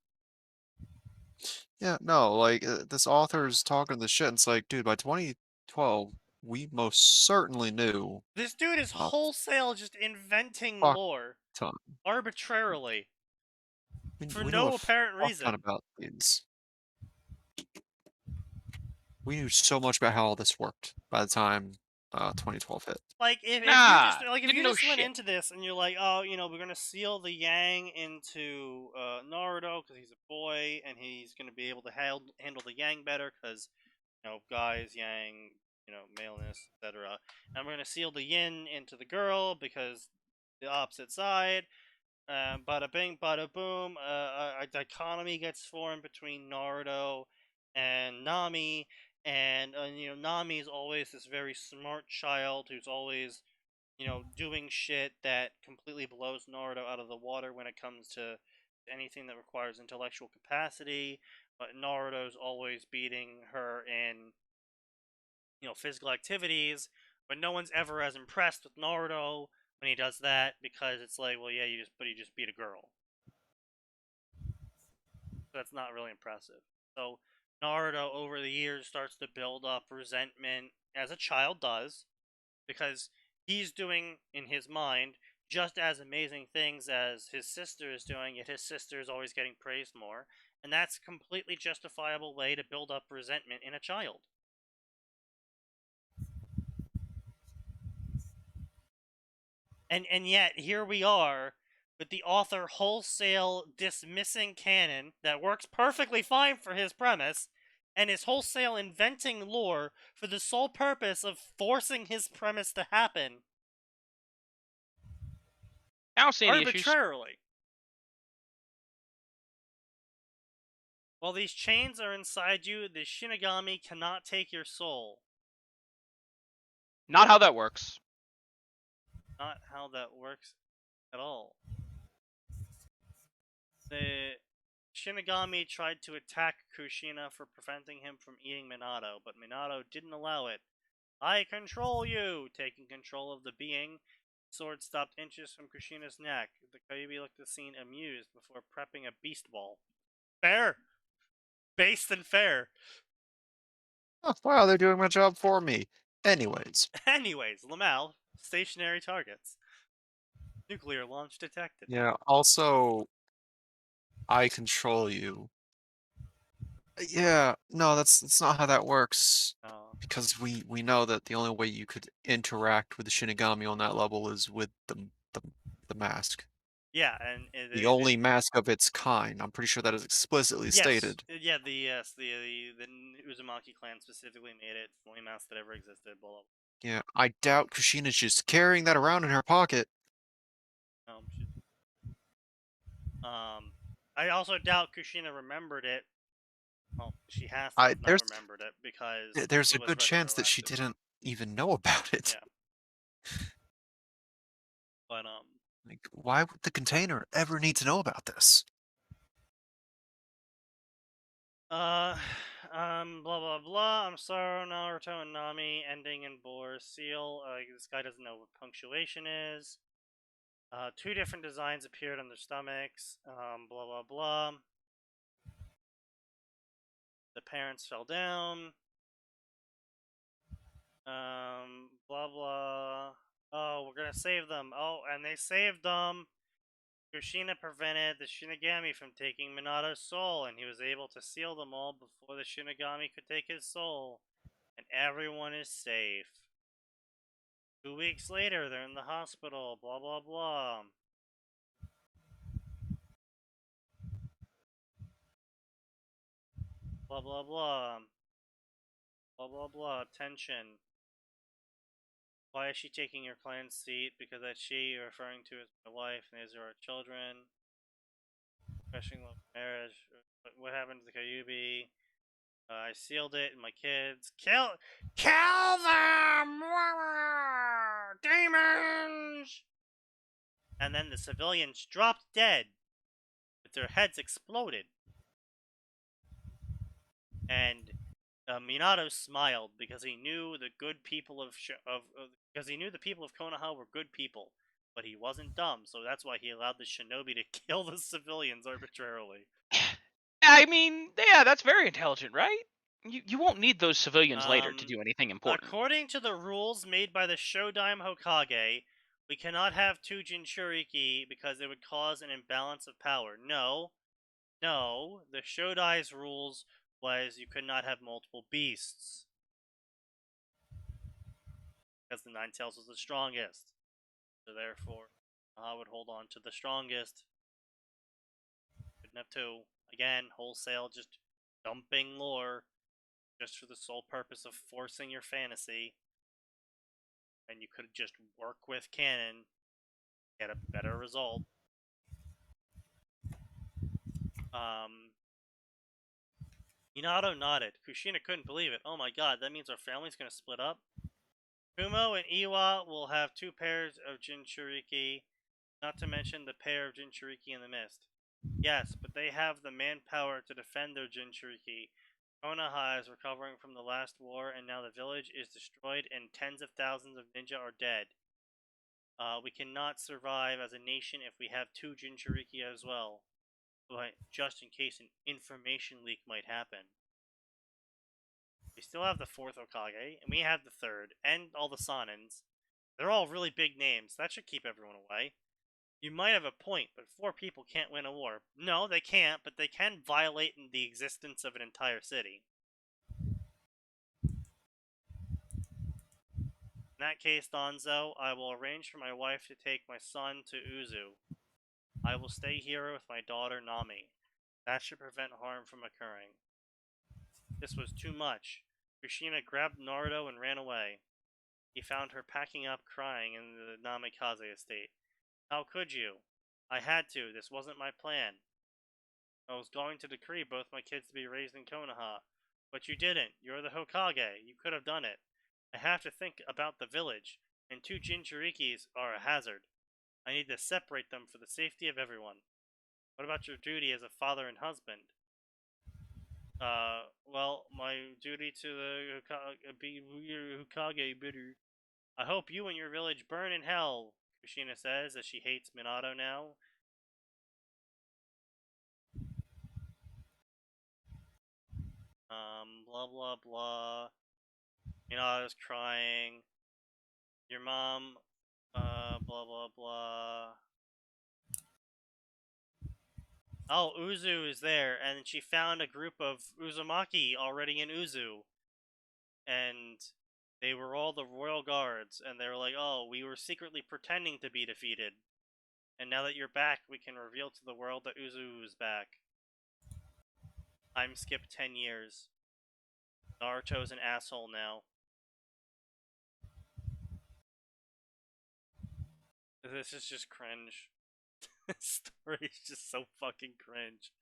Yeah, no, like this author's talking the shit. And it's like, dude, by 2012, we most certainly knew this dude is a wholesale just inventing fuck lore ton. arbitrarily for We knew a no apparent fuck ton reason. about these. We knew so much about how all this worked by the time 2012 hit. Like if Nah, if didn't you know just went shit. into this and you're like, oh, we're gonna seal the Yang into Naruto because he's a boy and he's gonna be able to handle the Yang better because guys, Yang, maleness, etc. And we're gonna seal the Yin into the girl because the opposite side. Bada bing, bada boom. A dichotomy gets formed between Naruto and Nami, and Nami is always this very smart child who's always doing shit that completely blows Naruto out of the water when it comes to anything that requires intellectual capacity. But Naruto's always beating her in physical activities, but no one's ever as impressed with Naruto when he does that because it's like, well, yeah, you just beat a girl. So that's not really impressive. So Naruto over the years starts to build up resentment as a child does because he's doing in his mind just as amazing things as his sister is doing, yet his sister is always getting praised more, and that's a completely justifiable way to build up resentment in a child. And yet here we are with the author wholesale dismissing canon that works perfectly fine for his premise and is wholesale inventing lore for the sole purpose of forcing his premise to happen I don't see any issues. arbitrarily. While these chains are inside you, the Shinigami cannot take your soul. Not how that works. Not how that works at all. The Shinigami tried to attack Kushina for preventing him from eating Minato, but Minato didn't allow it. I control you! Taking control of the being, the sword stopped inches from Kushina's neck. The Kyuubi looked at the scene amused before prepping a beast ball. Fair! Based and fair. Oh, wow, they're doing my job for me. Anyways, Lamal, stationary targets. Nuclear launch detected. yeah, also, I control you. Yeah, no, that's not how that works. Oh. Because we know that the only way you could interact with the Shinigami on that level is with the mask. Yeah, and The only mask of its kind. I'm pretty sure that is explicitly stated. Yeah, the Uzumaki clan specifically made it. It's the only mask that ever existed. Blah blah. Yeah, I doubt Kushina's just carrying that around in her pocket. Blah. I also doubt Kushina remembered it. Well, she has to have not remembered it because There's it a was good chance that she retroactive. didn't even know about it. Yeah. But Like, why would the container ever need to know about this? blah blah blah. I'm sorry, Naruto and Nami ending in bore seal. This guy doesn't know what punctuation is. Two different designs appeared on their stomachs. Blah blah blah. The parents fell down. Blah blah. Oh, we're gonna save them. Oh, and they saved them. Kushina prevented the Shinigami from taking Minato's soul, and he was able to seal them all before the Shinigami could take his soul. And everyone is safe. 2 weeks later, they're in the hospital. Blah blah blah. Blah blah blah. Blah blah blah. Tension. Why is she taking your clan's seat? Because that's she you're referring to as my wife, and these are our children. Questioning love marriage. What happened to the Kyuubi? I sealed it, and my kids. Kill them! Demons! And then the civilians dropped dead, with their heads exploded. And Minato smiled because he knew the good people because he knew the people of Konoha were good people, but he wasn't dumb, so that's why he allowed the shinobi to kill the civilians arbitrarily. I mean, yeah, that's very intelligent, right? You won't need those civilians later to do anything important. According to the rules made by the Shodaime Hokage, we cannot have two Jinchuriki because it would cause an imbalance of power. No, the Shodai's rules was you could not have multiple beasts. Because the Nine Tails was the strongest. So therefore, I would hold on to the strongest. Couldn't have two. Again, wholesale just dumping lore just for the sole purpose of forcing your fantasy. And you could just work with canon, get a better result. Minato nodded. Kushina couldn't believe it. Oh my god, that means our family's gonna split up? Kumo and Iwa will have two pairs of Jinchuriki, not to mention the pair of Jinchuriki in the mist. Yes, but they have the manpower to defend their Jinchuriki. Konoha is recovering from the last war, and now the village is destroyed and tens of thousands of ninja are dead. We cannot survive as a nation if we have two Jinchuriki as well. But just in case an information leak might happen. We still have the fourth Hokage, and we have the third, and all the Sanins. They're all really big names. That should keep everyone away. You might have a point, but 4 people can't win a war. No, they can't, but they can violate the existence of an entire city. In that case, Donzo, I will arrange for my wife to take my son to Uzu. I will stay here with my daughter Nami. That should prevent harm from occurring. This was too much. Kushina grabbed Naruto and ran away. He found her packing up, crying in the Namikaze estate. How could you? I had to. This wasn't my plan. I was going to decree both my kids to be raised in Konoha. But you didn't. You're the Hokage. You could have done it. I have to think about the village, and 2 Jinchurikis are a hazard. I need to separate them for the safety of everyone. What about your duty as a father and husband? Well, my duty to the Hokage bitter. I hope you and your village burn in hell, Kushina says as she hates Minato now. Blah blah blah. Minato's crying. Your mom, blah blah blah. Oh, Uzu is there, and she found a group of Uzumaki already in Uzu. And they were all the royal guards, and they were like, oh, we were secretly pretending to be defeated. And now that you're back, we can reveal to the world that Uzu is back. Time skipped 10 years. Naruto's an asshole now. This is just cringe. This story is just so fucking cringe.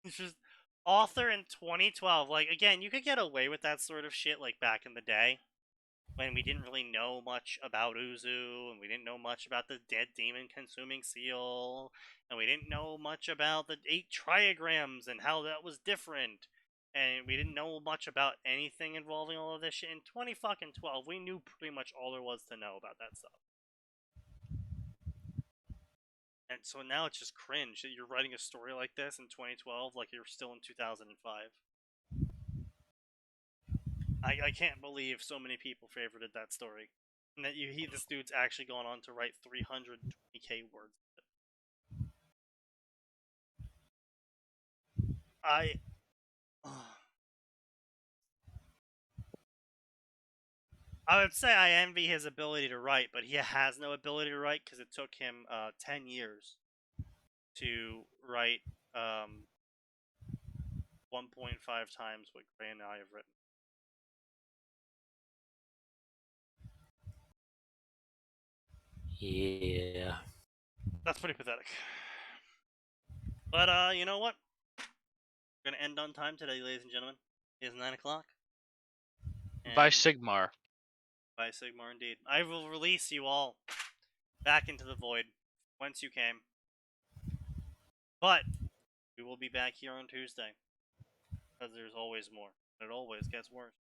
It's just author in 2012. Like, again, you could get away with that sort of shit like back in the day when we didn't really know much about Uzu, and we didn't know much about the dead demon consuming seal, and we didn't know much about the 8 trigrams and how that was different, and we didn't know much about anything involving all of this shit. In 2012, we knew pretty much all there was to know about that stuff. And so now it's just cringe that you're writing a story like this in 2012 like you're still in 2005. I can't believe so many people favorited that story. And that this dude's actually gone on to write 320k words. I would say I envy his ability to write, but he has no ability to write because it took him 10 years to write 1.5 times what Gray and I have written. Yeah. That's pretty pathetic. But, you know what? We're going to end on time today, ladies and gentlemen. It is 9 o'clock. By Sigmar. By Sigmar, indeed. I will release you all back into the void, whence you came. But we will be back here on Tuesday, because there's always more. It always gets worse.